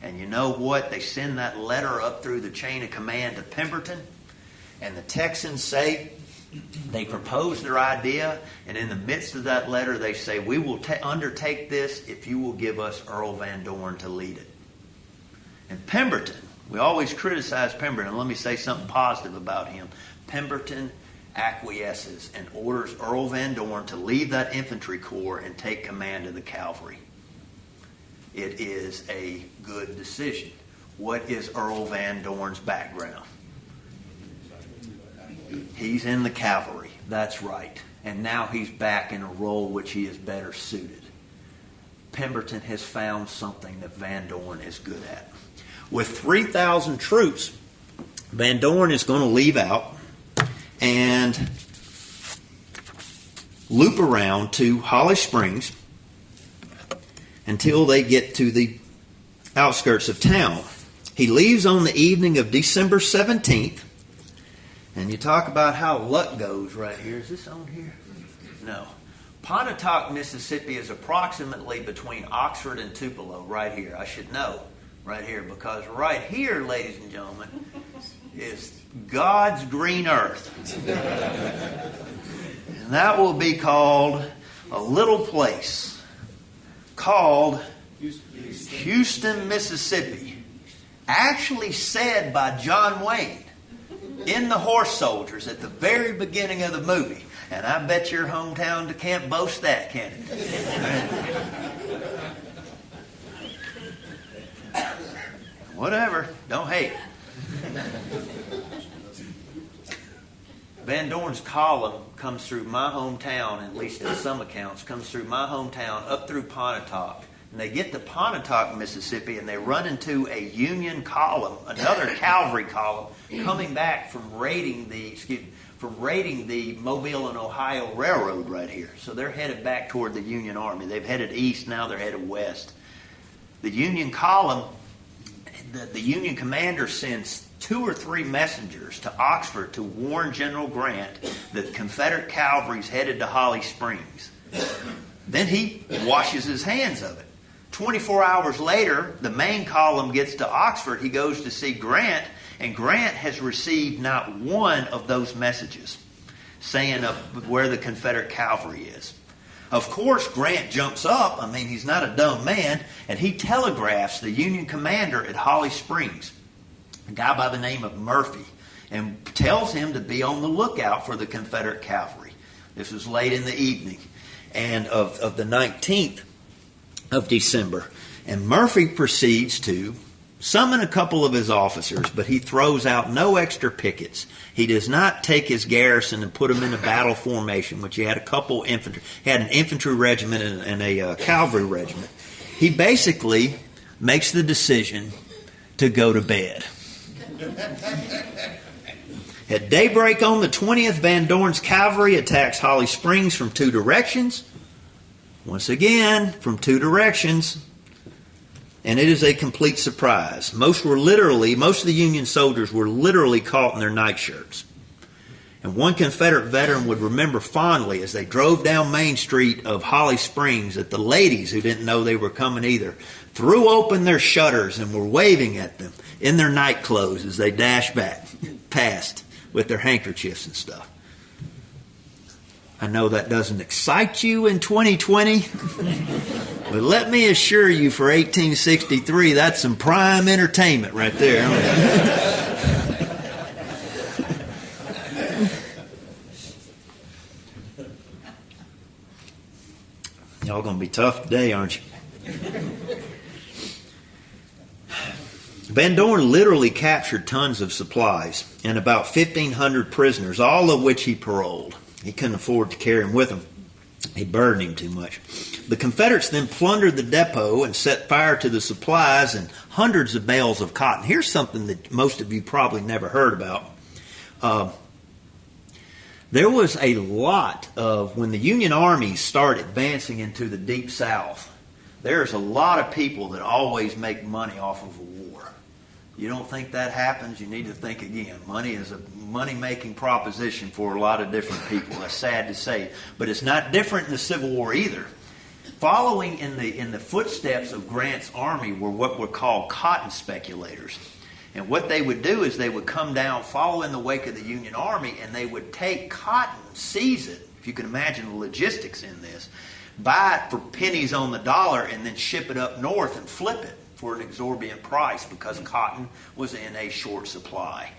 And you know what? They send that letter up through the chain of command to Pemberton, and the Texans say, they propose their idea, and in the midst of that letter they say, we will undertake this if you will give us Earl Van Dorn to lead it. And Pemberton, we always criticize Pemberton. Let me say something positive about him. Pemberton acquiesces and orders Earl Van Dorn to leave that infantry corps and take command of the cavalry. It is a good decision. What is Earl Van Dorn's background? He's in the cavalry. That's right. And now he's back in a role which he is better suited. Pemberton has found something that Van Dorn is good at. With 3,000 troops, Van Dorn is going to leave out and loop around to Holly Springs until they get to the outskirts of town. He leaves on the evening of December 17th. And you talk about how luck goes right here. Is this on here? No. Pontotoc, Mississippi is approximately between Oxford and Tupelo right here. I should know right here because right here, ladies and gentlemen, is God's green earth. And that will be called a little place called Houston, Mississippi. Actually said by John Wayne in The Horse Soldiers at the very beginning of the movie. And I bet your hometown can't boast that, can it? Whatever. Don't hate. Van Dorn's column comes through my hometown, at least in some accounts, comes through my hometown up through Pontotoc. And they get to Pontotoc, Mississippi, and they run into a Union column, another cavalry column, coming back from raiding the Mobile and Ohio Railroad right here. So they're headed back toward the Union Army. They've headed east, now they're headed west. The Union column, the Union commander sends 2 or 3 messengers to Oxford to warn General Grant that the Confederate cavalry's headed to Holly Springs. Then he washes his hands of it. 24 hours later, the main column gets to Oxford. He goes to see Grant, and Grant has received not one of those messages saying where the Confederate cavalry is. Of course, Grant jumps up. I mean, he's not a dumb man, and he telegraphs the Union commander at Holly Springs, a guy by the name of Murphy, and tells him to be on the lookout for the Confederate cavalry. This was late in the evening and of the 19th of December. And Murphy proceeds to summon a couple of his officers, but he throws out no extra pickets. He does not take his garrison and put them in a battle formation, which he had a couple infantry. He had an infantry regiment and a cavalry regiment. He basically makes the decision to go to bed. At daybreak on the 20th, Van Dorn's cavalry attacks Holly Springs from 2 directions. Once again, from 2 directions. And it is a complete surprise. Most of the Union soldiers were literally caught in their nightshirts. And one Confederate veteran would remember fondly as they drove down Main Street of Holly Springs that the ladies, who didn't know they were coming either, threw open their shutters and were waving at them in their night clothes as they dashed past with their handkerchiefs and stuff. I know that doesn't excite you in 2020, but let me assure you, for 1863, that's some prime entertainment right there. Y'all gonna be tough today, aren't you? Van Dorn literally captured tons of supplies and about 1,500 prisoners, all of which he paroled. He couldn't afford to carry them with him. He burdened him too much. The Confederates then plundered the depot and set fire to the supplies and hundreds of bales of cotton. Here's something that most of you probably never heard about. There was a lot of, when the Union Army started advancing into the Deep South, there's a lot of people that always make money off of a war. You don't think that happens, you need to think again. Money is a money-making proposition for a lot of different people. That's sad to say. But it's not different in the Civil War either. Following in the footsteps of Grant's army were what were called cotton speculators. And what they would do is they would come down, follow in the wake of the Union Army, and they would take cotton, seize it, if you can imagine the logistics in this, buy it for pennies on the dollar, and then ship it up north and flip it for an exorbitant price because cotton was in a short supply.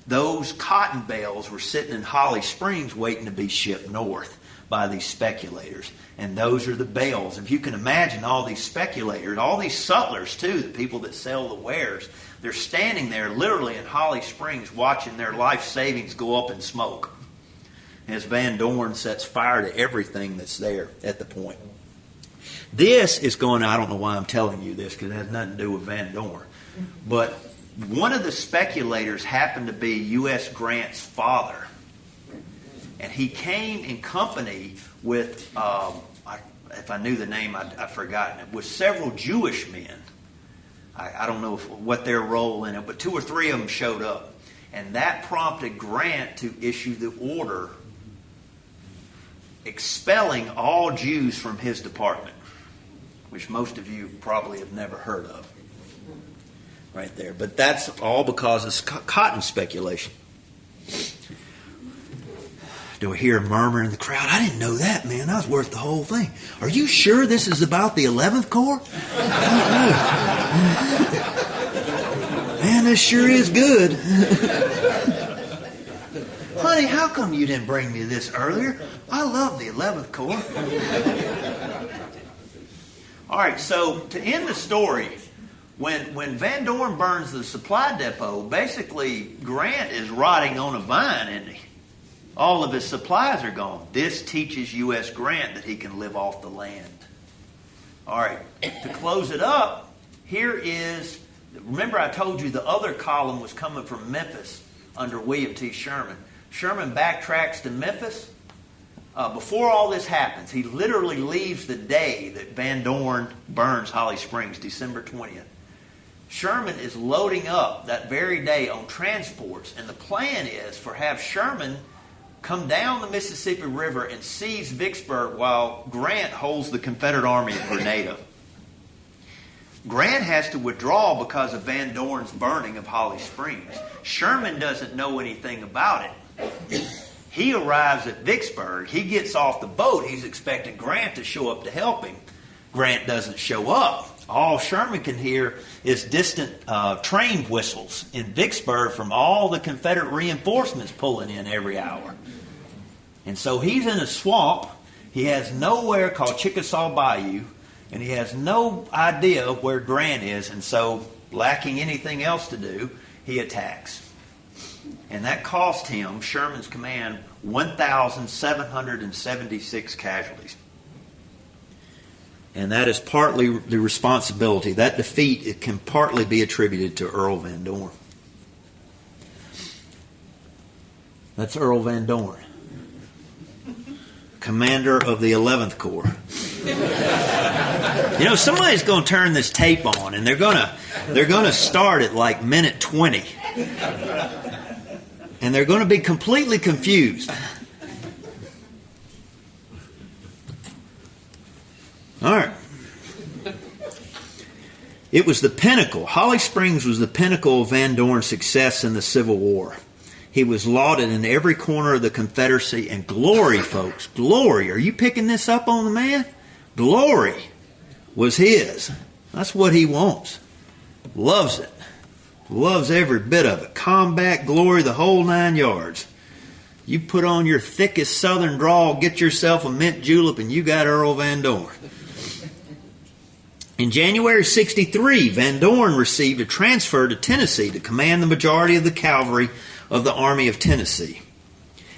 Those cotton bales were sitting in Holly Springs waiting to be shipped north by these speculators. And those are the bales. If you can imagine all these speculators, all these sutlers too, the people that sell the wares, they're standing there literally in Holly Springs watching their life savings go up in smoke as Van Dorn sets fire to everything that's there at the point. This is going, I don't know why I'm telling you this because it has nothing to do with Van Dorn, but one of the speculators happened to be U.S. Grant's father. And he came in company with, if I knew the name, I'd forgotten it, with several Jewish men. I don't know what their role in it, but 2 or 3 of them showed up. And that prompted Grant to issue the order expelling all Jews from his department, which most of you probably have never heard of. right there. But that's all because of cotton speculation. Do I hear a murmur in the crowd? I didn't know that, man. That was worth the whole thing. Are you sure this is about the 11th Corps? I don't know. Man, this sure is good. Honey, how come you didn't bring me this earlier? I love the 11th Corps. All right, so to end the story, when Van Dorn burns the supply depot, basically Grant is rotting on a vine, isn't he? All of his supplies are gone. This teaches U.S. Grant that he can live off the land. All right, to close it up, here is, remember I told you the other column was coming from Memphis under William T. Sherman. Sherman backtracks to Memphis. Before all this happens, he literally leaves the day that Van Dorn burns Holly Springs, December 20th. Sherman is loading up that very day on transports, and the plan is for have Sherman come down the Mississippi River and seize Vicksburg while Grant holds the Confederate Army at Grenada. Grant has to withdraw because of Van Dorn's burning of Holly Springs. Sherman doesn't know anything about it. He arrives at Vicksburg. He gets off the boat. He's expecting Grant to show up to help him. Grant doesn't show up. All Sherman can hear is distant train whistles in Vicksburg from all the Confederate reinforcements pulling in every hour. And so he's in a swamp. He has nowhere called Chickasaw Bayou, and he has no idea of where Grant is. And so, lacking anything else to do, he attacks. And that cost him, Sherman's command, 1,776 casualties. And that is partly the responsibility. That defeat, it can partly be attributed to Earl Van Dorn. That's Earl Van Dorn, commander of the 11th Corps. You know, somebody's going to turn this tape on, and they're going to start at like minute 20. And they're going to be completely confused. All right. It was the pinnacle. Holly Springs was the pinnacle of Van Dorn's success in the Civil War. He was lauded in every corner of the Confederacy. And glory, folks, glory. Are you picking this up on the man? Glory was his. That's what he wants. Loves it. Loves every bit of it. Combat, glory, the whole 9 yards. You put on your thickest southern drawl, get yourself a mint julep, and you got Earl Van Dorn. In January 1963, Van Dorn received a transfer to Tennessee to command the majority of the cavalry of the Army of Tennessee.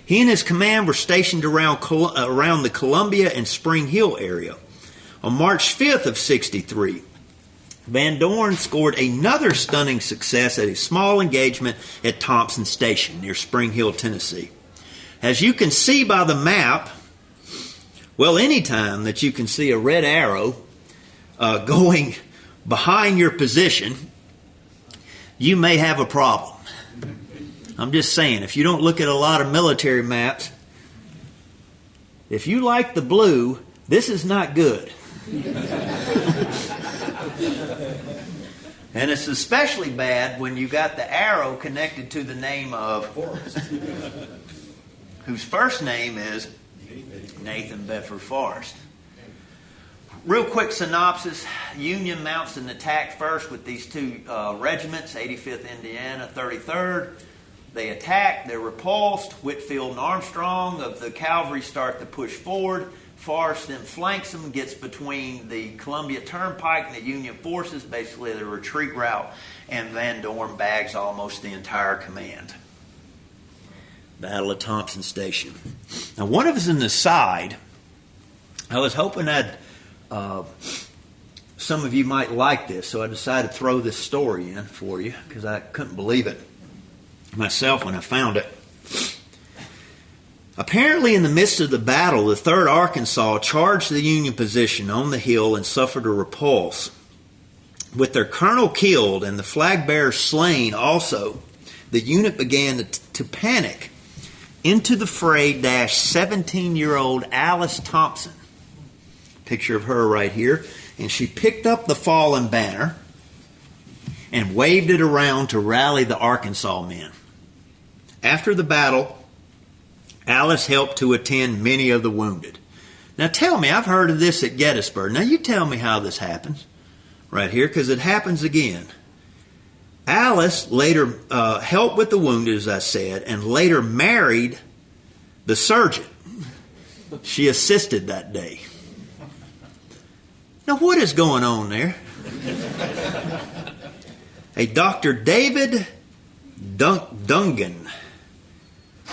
He and his command were stationed around the Columbia and Spring Hill area. On March 5th of 1963, Van Dorn scored another stunning success at a small engagement at Thompson Station near Spring Hill, Tennessee. As you can see by the map, well, anytime that you can see a red arrow going behind your position, you may have a problem. I'm just saying, if you don't look at a lot of military maps, if you like the blue, this is not good. And it's especially bad when you got the arrow connected to the name of whose first name is Nathan Bedford Forrest. Real quick synopsis. Union mounts an attack first with these two regiments, 85th Indiana, 33rd. They attack, they're repulsed. Whitfield and Armstrong of the cavalry start to push forward. Forrest then flanks them, gets between the Columbia Turnpike and the Union forces, basically the retreat route, and Van Dorn bags almost the entire command. Battle of Thompson Station. Now, one of us in the side, I was hoping some of you might like this, so I decided to throw this story in for you because I couldn't believe it myself when I found it. Apparently, in the midst of the battle, the 3rd Arkansas charged the Union position on the hill and suffered a repulse. With their colonel killed and the flag bearer slain also, the unit began to panic. Into the fray dashed 17-year-old Alice Thompson. Picture of her right here. And she picked up the fallen banner and waved it around to rally the Arkansas men. After the battle, Alice helped to attend many of the wounded. Now tell me, I've heard of this at Gettysburg. Now you tell me how this happens right here, because it happens again. Alice later helped with the wounded, as I said, and later married the surgeon. She assisted that day. Now what is going on there? A Dr. David Dungan.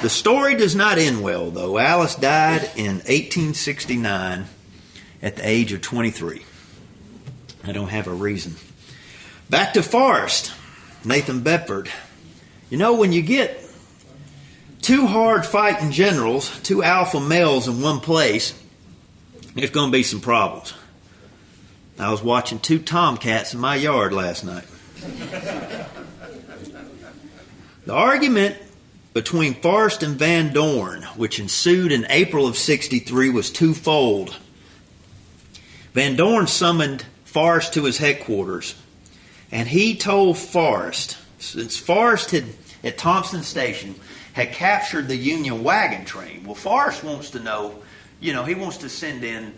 The story does not end well, though. Alice died in 1869 at the age of 23. I don't have a reason. Back to Forrest, Nathan Bedford. You know, when you get two hard-fighting generals, two alpha males in one place, there's going to be some problems. I was watching two tomcats in my yard last night. The argument between Forrest and Van Dorn, which ensued in April of 63, was twofold. Van Dorn summoned Forrest to his headquarters, and he told Forrest, since Forrest had, at Thompson Station, had captured the Union wagon train. Well, Forrest wants to know, he wants to send in,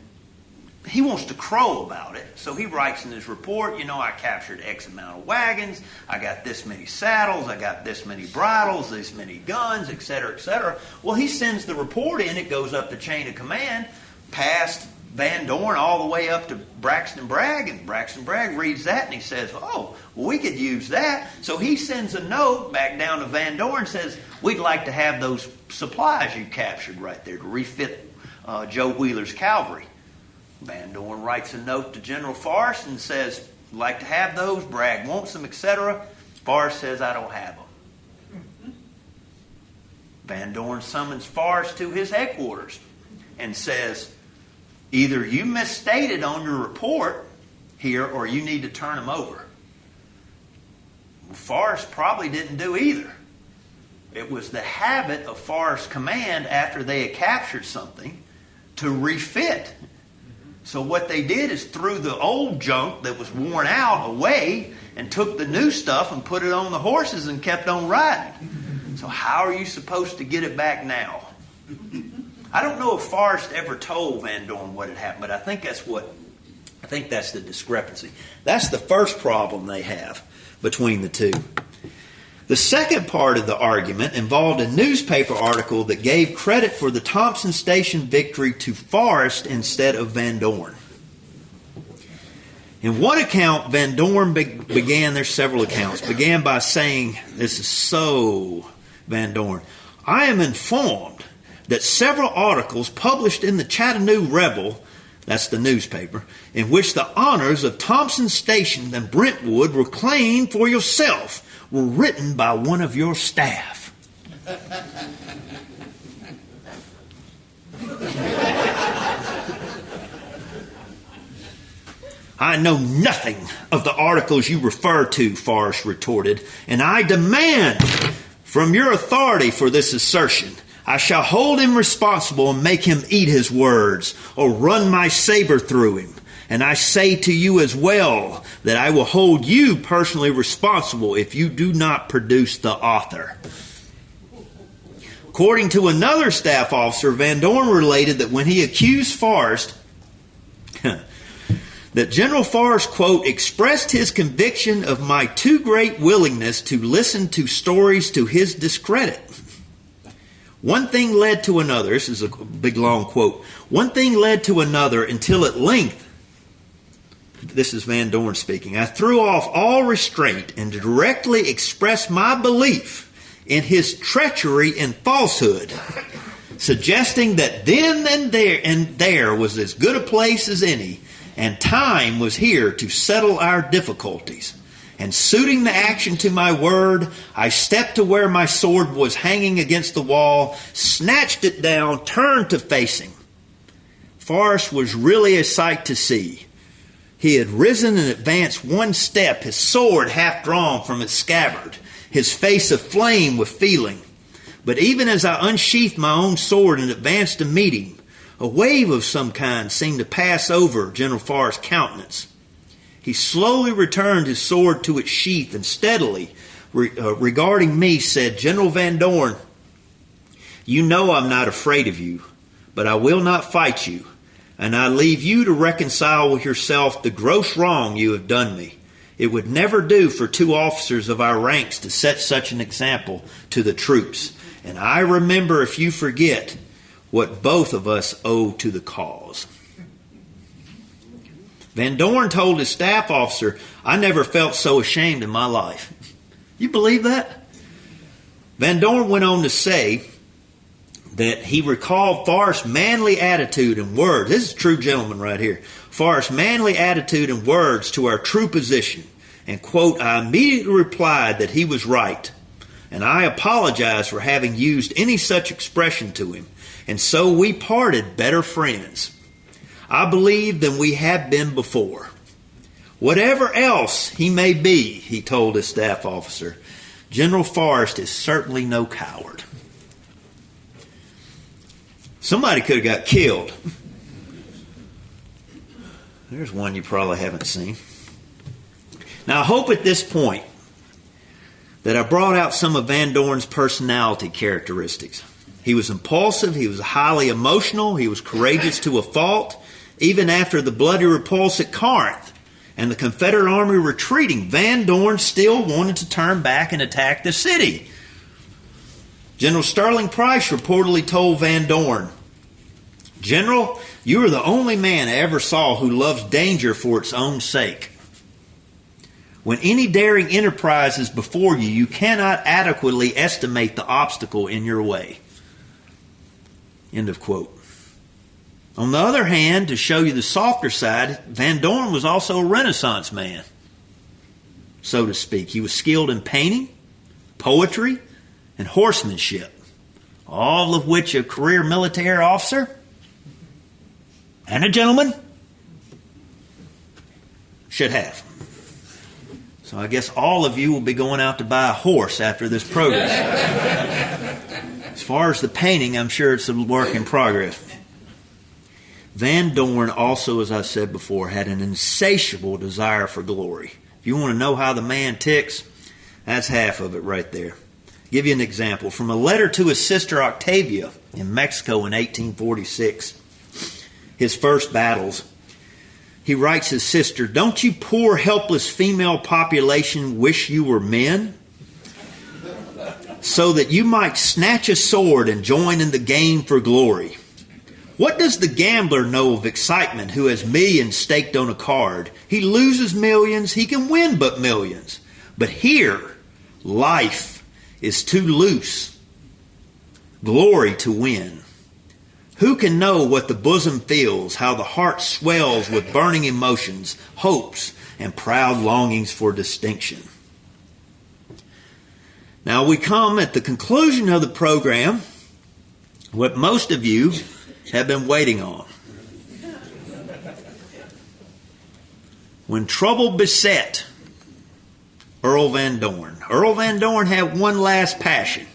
he wants to crow about it. So he writes in his report, I captured X amount of wagons, I got this many saddles, I got this many bridles, this many guns, etc., etc. Well, he sends the report in, it goes up the chain of command, past Van Dorn all the way up to Braxton Bragg, and Braxton Bragg reads that and he says, oh, well, we could use that. So he sends a note back down to Van Dorn and says, we'd like to have those supplies you captured right there to refit Joe Wheeler's cavalry. Van Dorn writes a note to General Forrest and says, we'd like to have those, Bragg wants them, etc. Forrest says, I don't have them. Van Dorn summons Forrest to his headquarters and says, either you misstated on your report here or you need to turn them over. Well, Forrest probably didn't do either. It was the habit of Forrest's command after they had captured something to refit. So what they did is threw the old junk that was worn out away and took the new stuff and put it on the horses and kept on riding. So how are you supposed to get it back now? I don't know if Forrest ever told Van Dorn what had happened, but I think that's the discrepancy. That's the first problem they have between the two. The second part of the argument involved a newspaper article that gave credit for the Thompson Station victory to Forrest instead of Van Dorn. In one account, Van Dorn began, there's several accounts, began by saying, this is so Van Dorn, I am informed that several articles published in the Chattanooga Rebel, that's the newspaper, in which the honors of Thompson Station and Brentwood were claimed for yourself were written by one of your staff. I know nothing of the articles you refer to, Forrest retorted, and I demand from your authority for this assertion. I shall hold him responsible and make him eat his words or run my saber through him. And I say to you as well that I will hold you personally responsible if you do not produce the author. According to another staff officer, Van Dorn related that when he accused Forrest, that General Forrest, quote, expressed his conviction of my too great willingness to listen to stories to his discredit. One thing led to another. This is a big long quote. One thing led to another until at length, this is Van Dorn speaking, I threw off all restraint and directly expressed my belief in his treachery and falsehood, suggesting that then and there was as good a place as any, and time was here to settle our difficulties. And suiting the action to my word, I stepped to where my sword was hanging against the wall, snatched it down, turned to face him. Forrest was really a sight to see. He had risen and advanced one step, his sword half drawn from its scabbard, his face aflame with feeling. But even as I unsheathed my own sword and advanced to meet him, a wave of some kind seemed to pass over General Forrest's countenance. He slowly returned his sword to its sheath and steadily, regarding me, said, "General Van Dorn, you know I'm not afraid of you, but I will not fight you, and I leave you to reconcile with yourself the gross wrong you have done me. It would never do for two officers of our ranks to set such an example to the troops, and I remember, if you forget, what both of us owe to the cause." Van Dorn told his staff officer, "I never felt so ashamed in my life." You believe that? Van Dorn went on to say that he recalled Forrest's manly attitude and words. This is a true gentleman right here. Forrest's manly attitude and words to our true position. And, quote, "I immediately replied that he was right, and I apologize for having used any such expression to him. And so we parted better friends, I believe, than we have been before. Whatever else he may be," he told his staff officer, "General Forrest is certainly no coward." Somebody could have got killed. There's one you probably haven't seen. Now, I hope at this point that I brought out some of Van Dorn's personality characteristics. He was impulsive, he was highly emotional, he was courageous to a fault. Even after the bloody repulse at Corinth and the Confederate army retreating, Van Dorn still wanted to turn back and attack the city. General Sterling Price reportedly told Van Dorn, "General, you are the only man I ever saw who loves danger for its own sake. When any daring enterprise is before you, you cannot adequately estimate the obstacle in your way." End of quote. On the other hand, to show you the softer side, Van Dorn was also a Renaissance man, so to speak. He was skilled in painting, poetry, and horsemanship, all of which a career military officer and a gentleman should have. So I guess all of you will be going out to buy a horse after this program. As far as the painting, I'm sure it's a work in progress. Van Dorn also, as I said before, had an insatiable desire for glory. If you want to know how the man ticks, that's half of it right there. I'll give you an example. From a letter to his sister Octavia in Mexico in 1846, his first battles, he writes his sister, "Don't you poor helpless female population wish you were men, so that you might snatch a sword and join in the game for glory? What does the gambler know of excitement who has millions staked on a card? He loses millions, he can win but millions. But here, life is too loose, glory to win. Who can know what the bosom feels, how the heart swells with burning emotions, hopes, and proud longings for distinction?" Now we come at the conclusion of the program, what most of you have been waiting on. When trouble beset Earl Van Dorn, Earl Van Dorn had one last passion.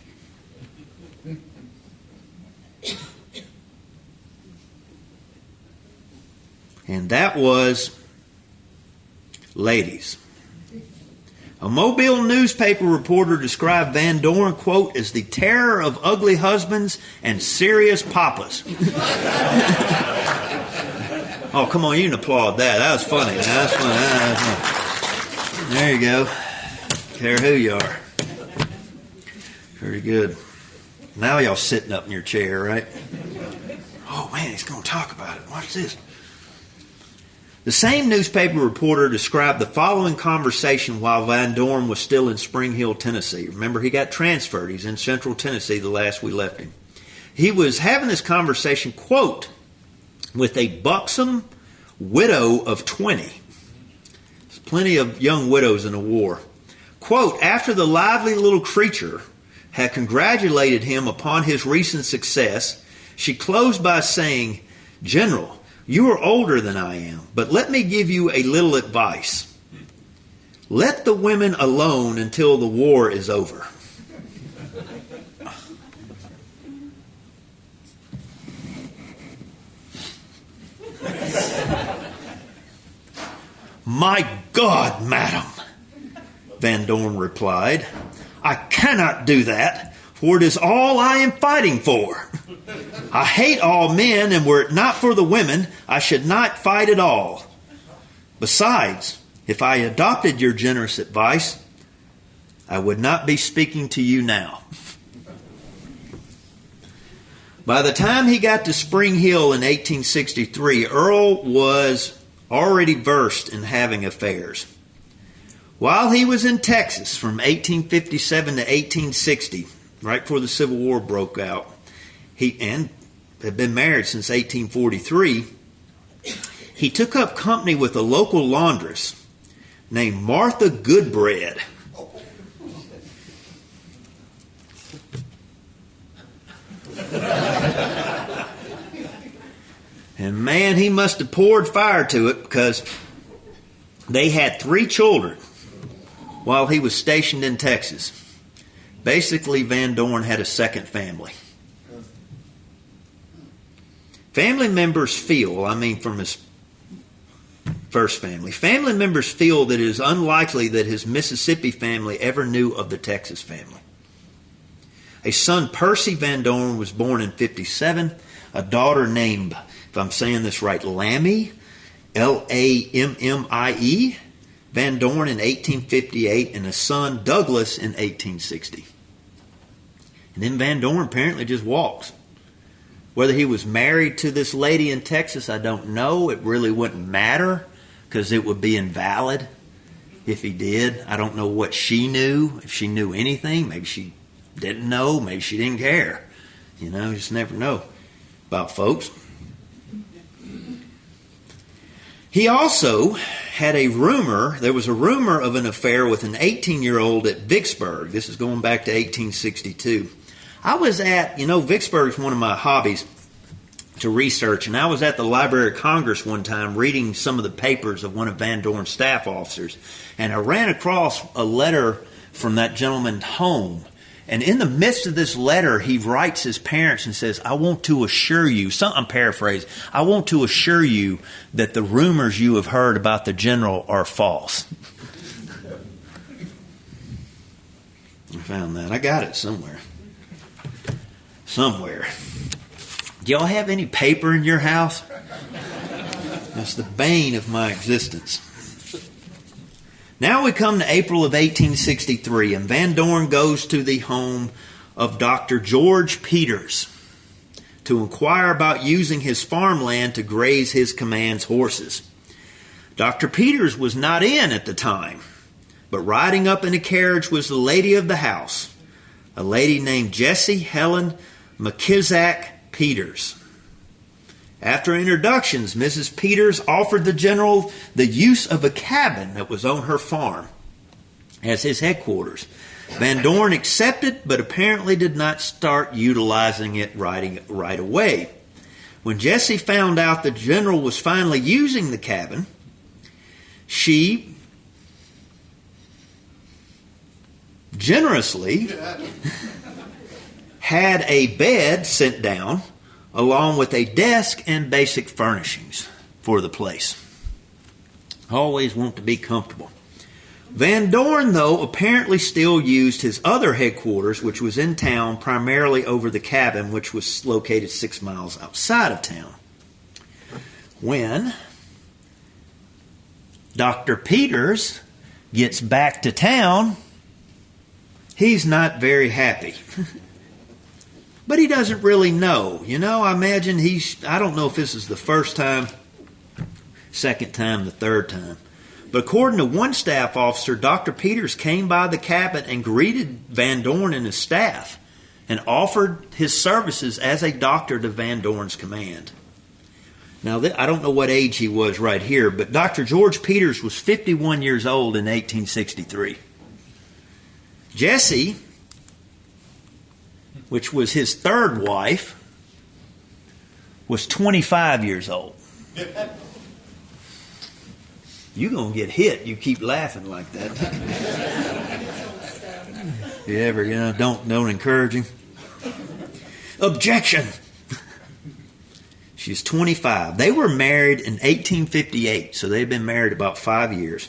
And that was ladies. A Mobile newspaper reporter described Van Dorn, quote, as the terror of ugly husbands and serious papas. Oh, come on, you can applaud that. That was funny. That was funny. There you go. Care who you are. Very good. Now y'all sitting up in your chair, right? Oh, man, he's going to talk about it. Watch this. The same newspaper reporter described the following conversation while Van Dorn was still in Spring Hill, Tennessee. Remember, he got transferred. He's in Central Tennessee the last we left him. He was having this conversation, quote, with a buxom widow of 20. There's plenty of young widows in the war. Quote, after the lively little creature had congratulated him upon his recent success, she closed by saying, "General, you are older than I am, but let me give you a little advice. Let the women alone until the war is over." "My God, madam," Van Dorn replied, "I cannot do that, for it is all I am fighting for. I hate all men, and were it not for the women, I should not fight at all. Besides, if I adopted your generous advice, I would not be speaking to you now." By the time he got to Spring Hill in 1863, Earl was already versed in having affairs. While he was in Texas from 1857 to 1860, right before the Civil War broke out, he had been married since 1843, he took up company with a local laundress named Martha Goodbread. And man, he must have poured fire to it, because they had 3 children while he was stationed in Texas. Basically, Van Dorn had a second family. Family members feel, from his first family, family members feel that it is unlikely that his Mississippi family ever knew of the Texas family. A son, Percy Van Dorn, was born in 57. A daughter named, if I'm saying this right, Lammie, Lammie, Van Dorn in 1858, and a son, Douglas, in 1860. And then Van Dorn apparently just walks. Whether he was married to this lady in Texas, I don't know. It really wouldn't matter, because it would be invalid if he did. I don't know what she knew, if she knew anything. Maybe she didn't know, maybe she didn't care. You just never know about folks. He also had there was a rumor of an affair with an 18-year-old at Vicksburg. This is going back to 1862. I was at, Vicksburg is one of my hobbies to research, and I was at the Library of Congress one time reading some of the papers of one of Van Dorn's staff officers, and I ran across a letter from that gentleman home. And in the midst of this letter, he writes his parents and says, "I want to assure you," I'm paraphrasing, "I want to assure you that the rumors you have heard about the general are false." I found that. I got it somewhere. Do y'all have any paper in your house? That's the bane of my existence. Now we come to April of 1863, and Van Dorn goes to the home of Dr. George Peters to inquire about using his farmland to graze his command's horses. Dr. Peters was not in at the time, but riding up in a carriage was the lady of the house, a lady named Jessie Helen McKizack Peters. After introductions, Mrs. Peters offered the general the use of a cabin that was on her farm as his headquarters. Van Dorn accepted, but apparently did not start utilizing it right away. When Jessie found out the general was finally using the cabin, she generously had a bed sent down, along with a desk and basic furnishings for the place. Always want to be comfortable. Van Dorn, though, apparently still used his other headquarters, which was in town, primarily over the cabin, which was located 6 miles outside of town. When Dr. Peters gets back to town, he's not very happy. But he doesn't really know. I imagine I don't know if this is the first time, second time, the third time. But according to one staff officer, Dr. Peters came by the cabin and greeted Van Dorn and his staff and offered his services as a doctor to Van Dorn's command. Now, I don't know what age he was right here, but Dr. George Peters was 51 years old in 1863. Jessie, which was his third wife, was 25 years old. You're going to get hit. You keep laughing like that. You ever, don't encourage him. Objection. She's 25. They were married in 1858, so they'd been married about 5 years.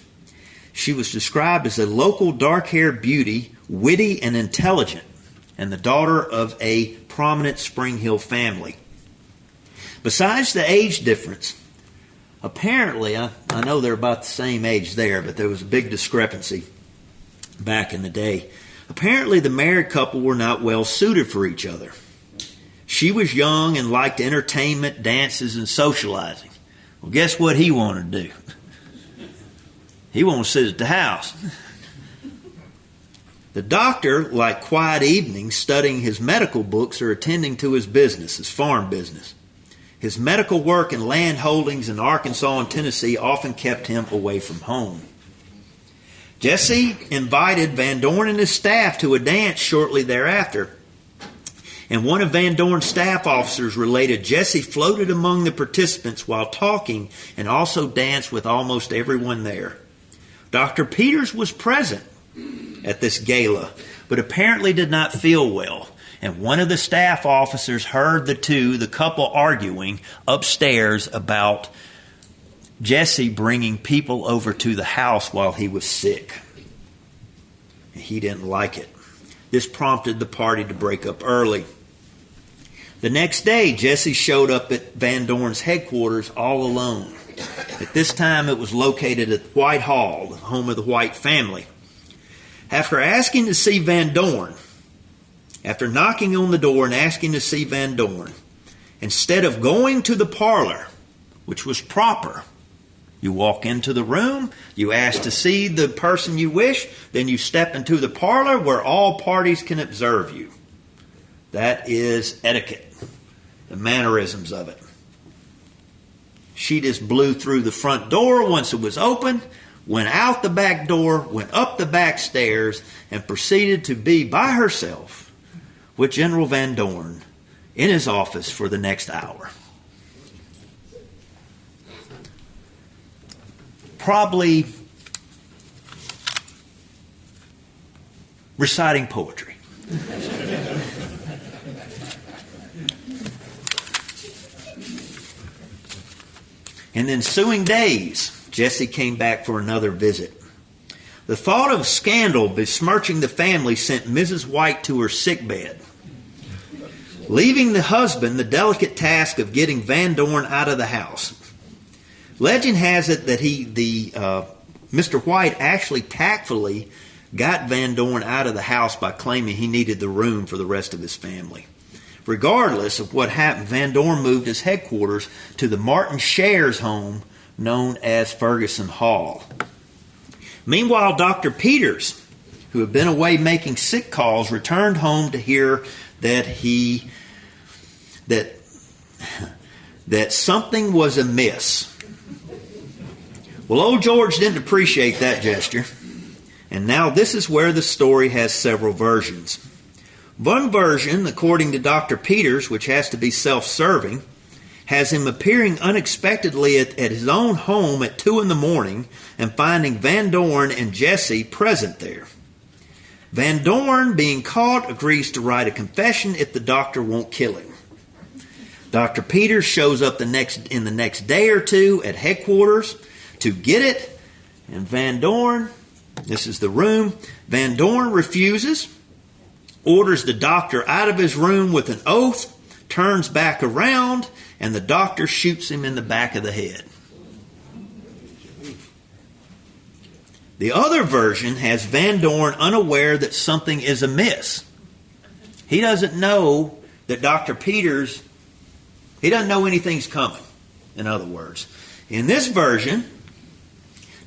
She was described as a local dark-haired beauty, witty and intelligent, and the daughter of a prominent Spring Hill family. Besides the age difference, apparently, I know they're about the same age there, but there was a big discrepancy back in the day. Apparently, the married couple were not well suited for each other. She was young and liked entertainment, dances, and socializing. Well, guess what he wanted to do? He wanted to sit at the house. The doctor liked quiet evenings studying his medical books or attending to his business, his farm business. His medical work and land holdings in Arkansas and Tennessee often kept him away from home. Jesse invited Van Dorn and his staff to a dance shortly thereafter. And one of Van Dorn's staff officers related Jesse floated among the participants while talking and also danced with almost everyone there. Dr. Peters was present at this gala, but apparently did not feel well. And one of the staff officers heard the couple arguing upstairs about Jesse bringing people over to the house while he was sick. He didn't like it. This prompted the party to break up early. The next day, Jesse showed up at Van Dorn's headquarters all alone. At this time, it was located at White Hall, the home of the White family. After asking to see Van Dorn, after knocking on the door and asking to see Van Dorn, instead of going to the parlor, which was proper, you walk into the room, you ask to see the person you wish, then you step into the parlor where all parties can observe you. That is etiquette, the mannerisms of it. She just blew through the front door once it was open, went out the back door, went up the back stairs, and proceeded to be by herself with General Van Dorn in his office for the next hour. Probably reciting poetry. In the ensuing days, Jesse came back for another visit. The thought of scandal besmirching the family sent Mrs. White to her sickbed, leaving the husband the delicate task of getting Van Dorn out of the house. Legend has it that Mr. White actually tactfully got Van Dorn out of the house by claiming he needed the room for the rest of his family. Regardless of what happened, Van Dorn moved his headquarters to the Martin Shares home known as Ferguson Hall. Meanwhile, Dr. Peters, who had been away making sick calls, returned home to hear that something was amiss. Well, old George didn't appreciate that gesture. And now this is where the story has several versions. One version, according to Dr. Peters, which has to be self-serving, has him appearing unexpectedly at his own home at 2 a.m. and finding Van Dorn and Jesse present there. Van Dorn, being caught, agrees to write a confession if the doctor won't kill him. Dr. Peters shows up in the next day or two at headquarters to get it, and Van Dorn, this is the room, Van Dorn refuses, orders the doctor out of his room with an oath, turns back around, and the doctor shoots him in the back of the head. The other version has Van Dorn unaware that something is amiss. He doesn't know that Dr. Peters, he doesn't know anything's coming, in other words. In this version,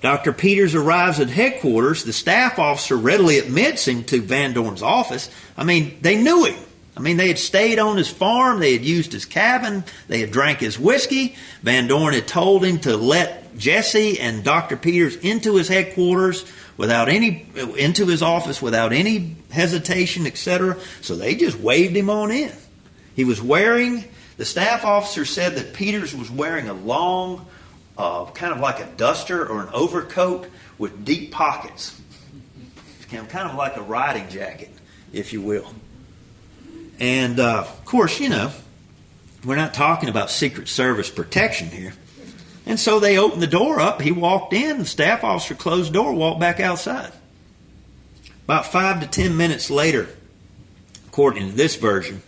Dr. Peters arrives at headquarters. The staff officer readily admits him to Van Dorn's office. I mean, they knew him. I mean, they had stayed on his farm. They had used his cabin. They had drank his whiskey. Van Dorn had told him to let Jesse and Dr. Peters into his headquarters into his office without any hesitation, etc. So they just waved him on in. The staff officer said that Peters was wearing a long, kind of like a duster or an overcoat with deep pockets. Kind of like a riding jacket, if you will. And, of course, We're not talking about Secret Service protection here. And so they opened the door up. He walked in. The staff officer closed the door, walked back outside. About 5 to 10 minutes later, according to this version,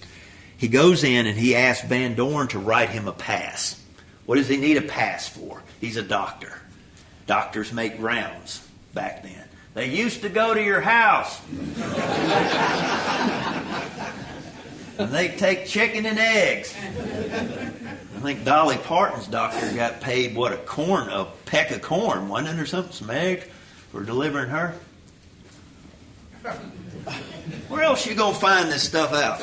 he goes in and he asks Van Dorn to write him a pass. What does he need a pass for? He's a doctor. Doctors make rounds back then. They used to go to your house. And they take chicken and eggs. I think Dolly Parton's doctor got paid, what, a peck of corn, wasn't it, or something, some eggs, for delivering her? Where else you gonna find this stuff out?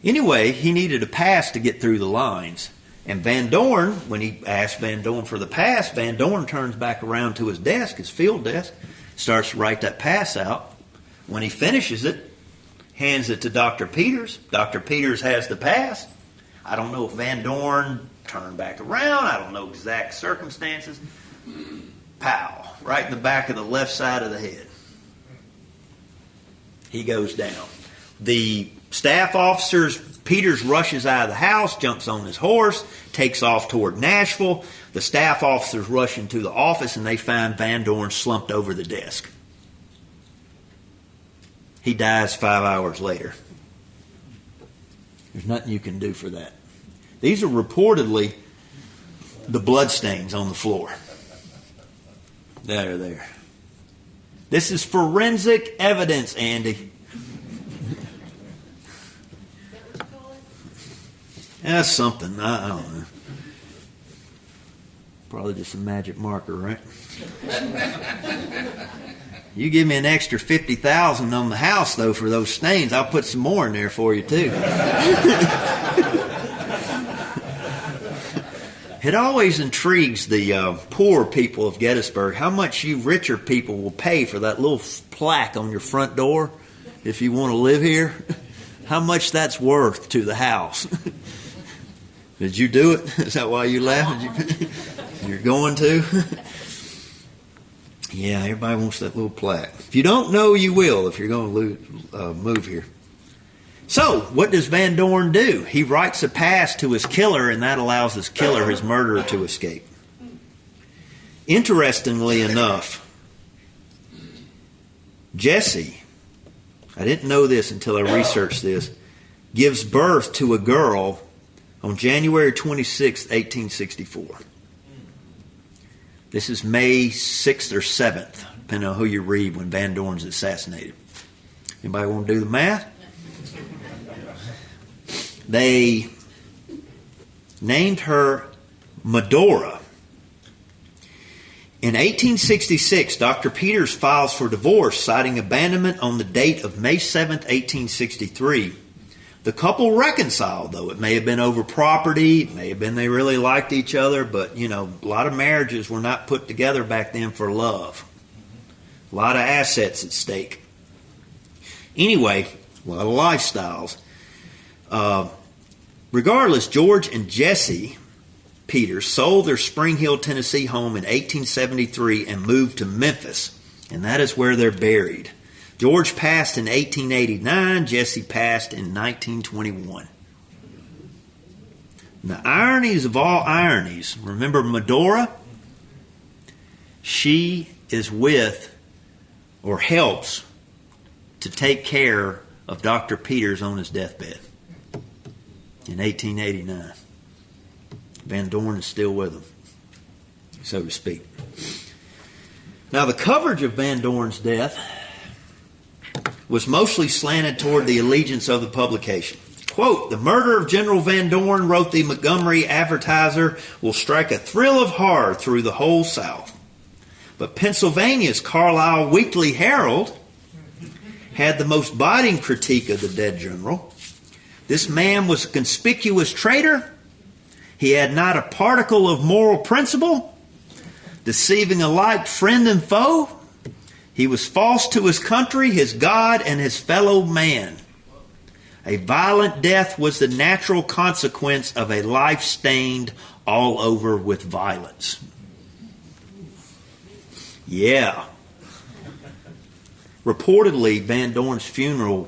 Anyway, he needed a pass to get through the lines. And Van Dorn, when he asked Van Dorn for the pass, Van Dorn turns back around to his desk, his field desk, starts to write that pass out. When he finishes it, hands it to Dr. Peters. Dr. Peters has the pass. I don't know if Van Dorn turned back around. I don't know exact circumstances. Pow, right in the back of the left side of the head. He goes down. The staff officers, Peters rushes out of the house, jumps on his horse, takes off toward Nashville. The staff officers rush into the office and they find Van Dorn slumped over the desk. He dies 5 hours later. There's nothing you can do for that. These are reportedly the bloodstains on the floor. There. This is forensic evidence, Andy. That's something. I don't know. Probably just a magic marker, right? You give me an extra $50,000 on the house, though, for those stains. I'll put some more in there for you, too. It always intrigues the poor people of Gettysburg how much you richer people will pay for that little plaque on your front door if you want to live here. How much that's worth to the house. Did you do it? Is that why you laughed? You're going to? Yeah, everybody wants that little plaque. If you don't know, you will if you're going to move here. So, what does Van Dorn do? He writes a pass to his killer, and that allows his killer, his murderer, to escape. Interestingly enough, Jesse, I didn't know this until I researched this, gives birth to a girl on January 26, 1864. This is May 6th or 7th, depending on who you read when Van Dorn's assassinated. Anybody want to do the math? They named her Medora. In 1866, Dr. Peters files for divorce, citing abandonment on the date of May 7th, 1863. The couple reconciled, though. It may have been over property. It may have been they really liked each other. But, a lot of marriages were not put together back then for love. A lot of assets at stake. Anyway, a lot of lifestyles. Regardless, George and Jesse Peters sold their Spring Hill, Tennessee home in 1873 and moved to Memphis. And that is where they're buried. George passed in 1889. Jesse passed in 1921. And the ironies of all ironies. Remember Medora? She is with or helps to take care of Dr. Peters on his deathbed in 1889. Van Dorn is still with him, so to speak. Now, the coverage of Van Dorn's death was mostly slanted toward the allegiance of the publication. Quote, "The murder of General Van Dorn," wrote the Montgomery Advertiser, "will strike a thrill of horror through the whole South." But Pennsylvania's Carlisle Weekly Herald had the most biting critique of the dead general. This man was a conspicuous traitor. He had not a particle of moral principle, deceiving alike friend and foe. He was false to his country, his God, and his fellow man. A violent death was the natural consequence of a life stained all over with violence. Yeah. Reportedly, Van Dorn's funeral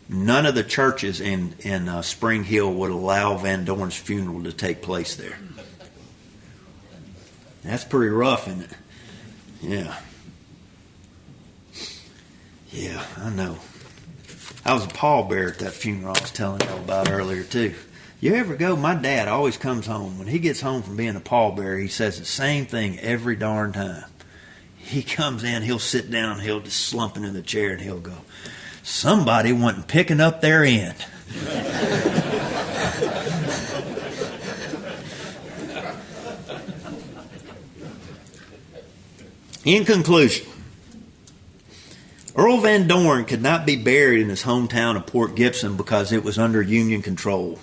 none of the churches in Spring Hill would allow Van Dorn's funeral to take place there. That's pretty rough, isn't it? Yeah. Yeah, I know. I was a pallbearer at that funeral I was telling you about earlier, too. You ever go? My dad always comes home. When he gets home from being a pallbearer, he says the same thing every darn time. He comes in, he'll sit down, he'll just slump into the chair, and he'll go, somebody wasn't picking up their end. In conclusion, Earl Van Dorn could not be buried in his hometown of Port Gibson because it was under Union control.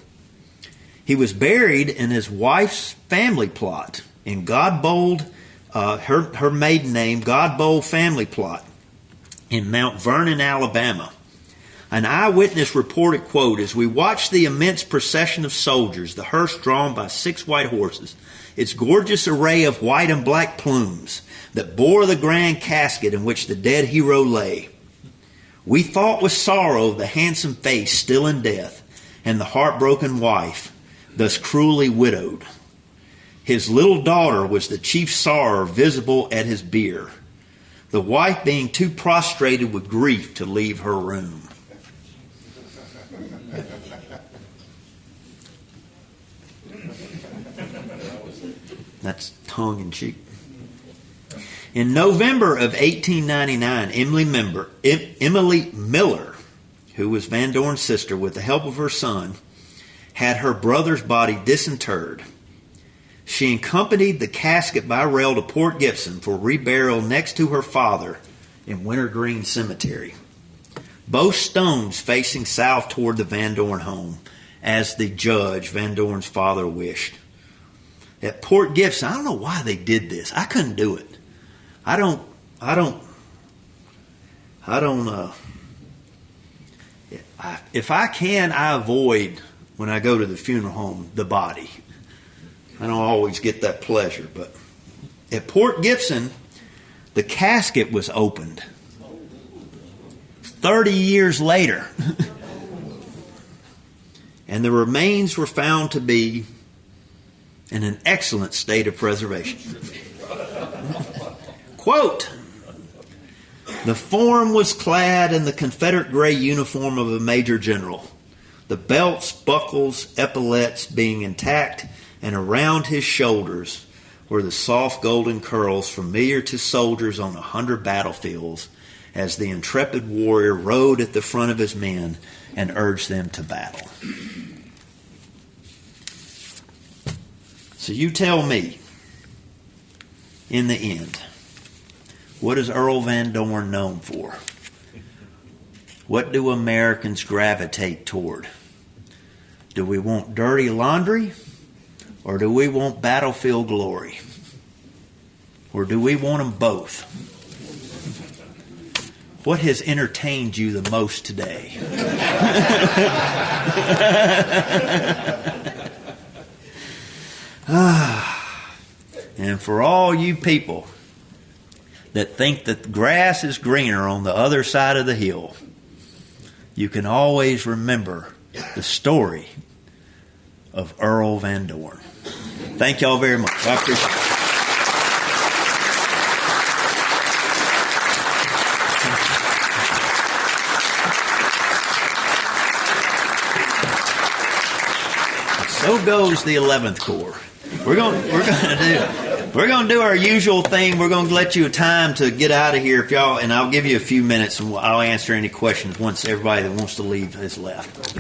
He was buried in his wife's family plot in Godbold, her maiden name, Godbold Family Plot, in Mount Vernon, Alabama. An eyewitness reported, quote, as we watched the immense procession of soldiers, the hearse drawn by 6 white horses, its gorgeous array of white and black plumes that bore the grand casket in which the dead hero lay, we thought with sorrow of the handsome face still in death and the heartbroken wife, thus cruelly widowed. His little daughter was the chief sorrow visible at his bier, the wife being too prostrated with grief to leave her room. That's tongue-in-cheek. In November of 1899, Emily Miller, who was Van Dorn's sister, with the help of her son, had her brother's body disinterred. She accompanied the casket by rail to Port Gibson for reburial next to her father in Wintergreen Cemetery. Both stones facing south toward the Van Dorn home, as the judge, Van Dorn's father, wished. At Port Gibson, I don't know why they did this. I couldn't do it. If I can, I avoid, when I go to the funeral home, the body. I don't always get that pleasure, but at Port Gibson, the casket was opened 30 years later. And the remains were found to be in an excellent state of preservation. Quote, the form was clad in the Confederate gray uniform of a major general, the belts, buckles, epaulets being intact, and around his shoulders were the soft golden curls familiar to soldiers on 100 battlefields as the intrepid warrior rode at the front of his men and urged them to battle. So you tell me, in the end, what is Earl Van Dorn known for? What do Americans gravitate toward? Do we want dirty laundry? Or do we want battlefield glory? Or do we want them both? What has entertained you the most today? And for all you people that think that the grass is greener on the other side of the hill, you can always remember the story of Earl Van Dorn. Thank y'all very much. I appreciate it. So goes the 11th Corps. We're going to do our usual thing. We're going to let you a time to get out of here, if y'all, and I'll give you a few minutes, and I'll answer any questions once everybody that wants to leave has left.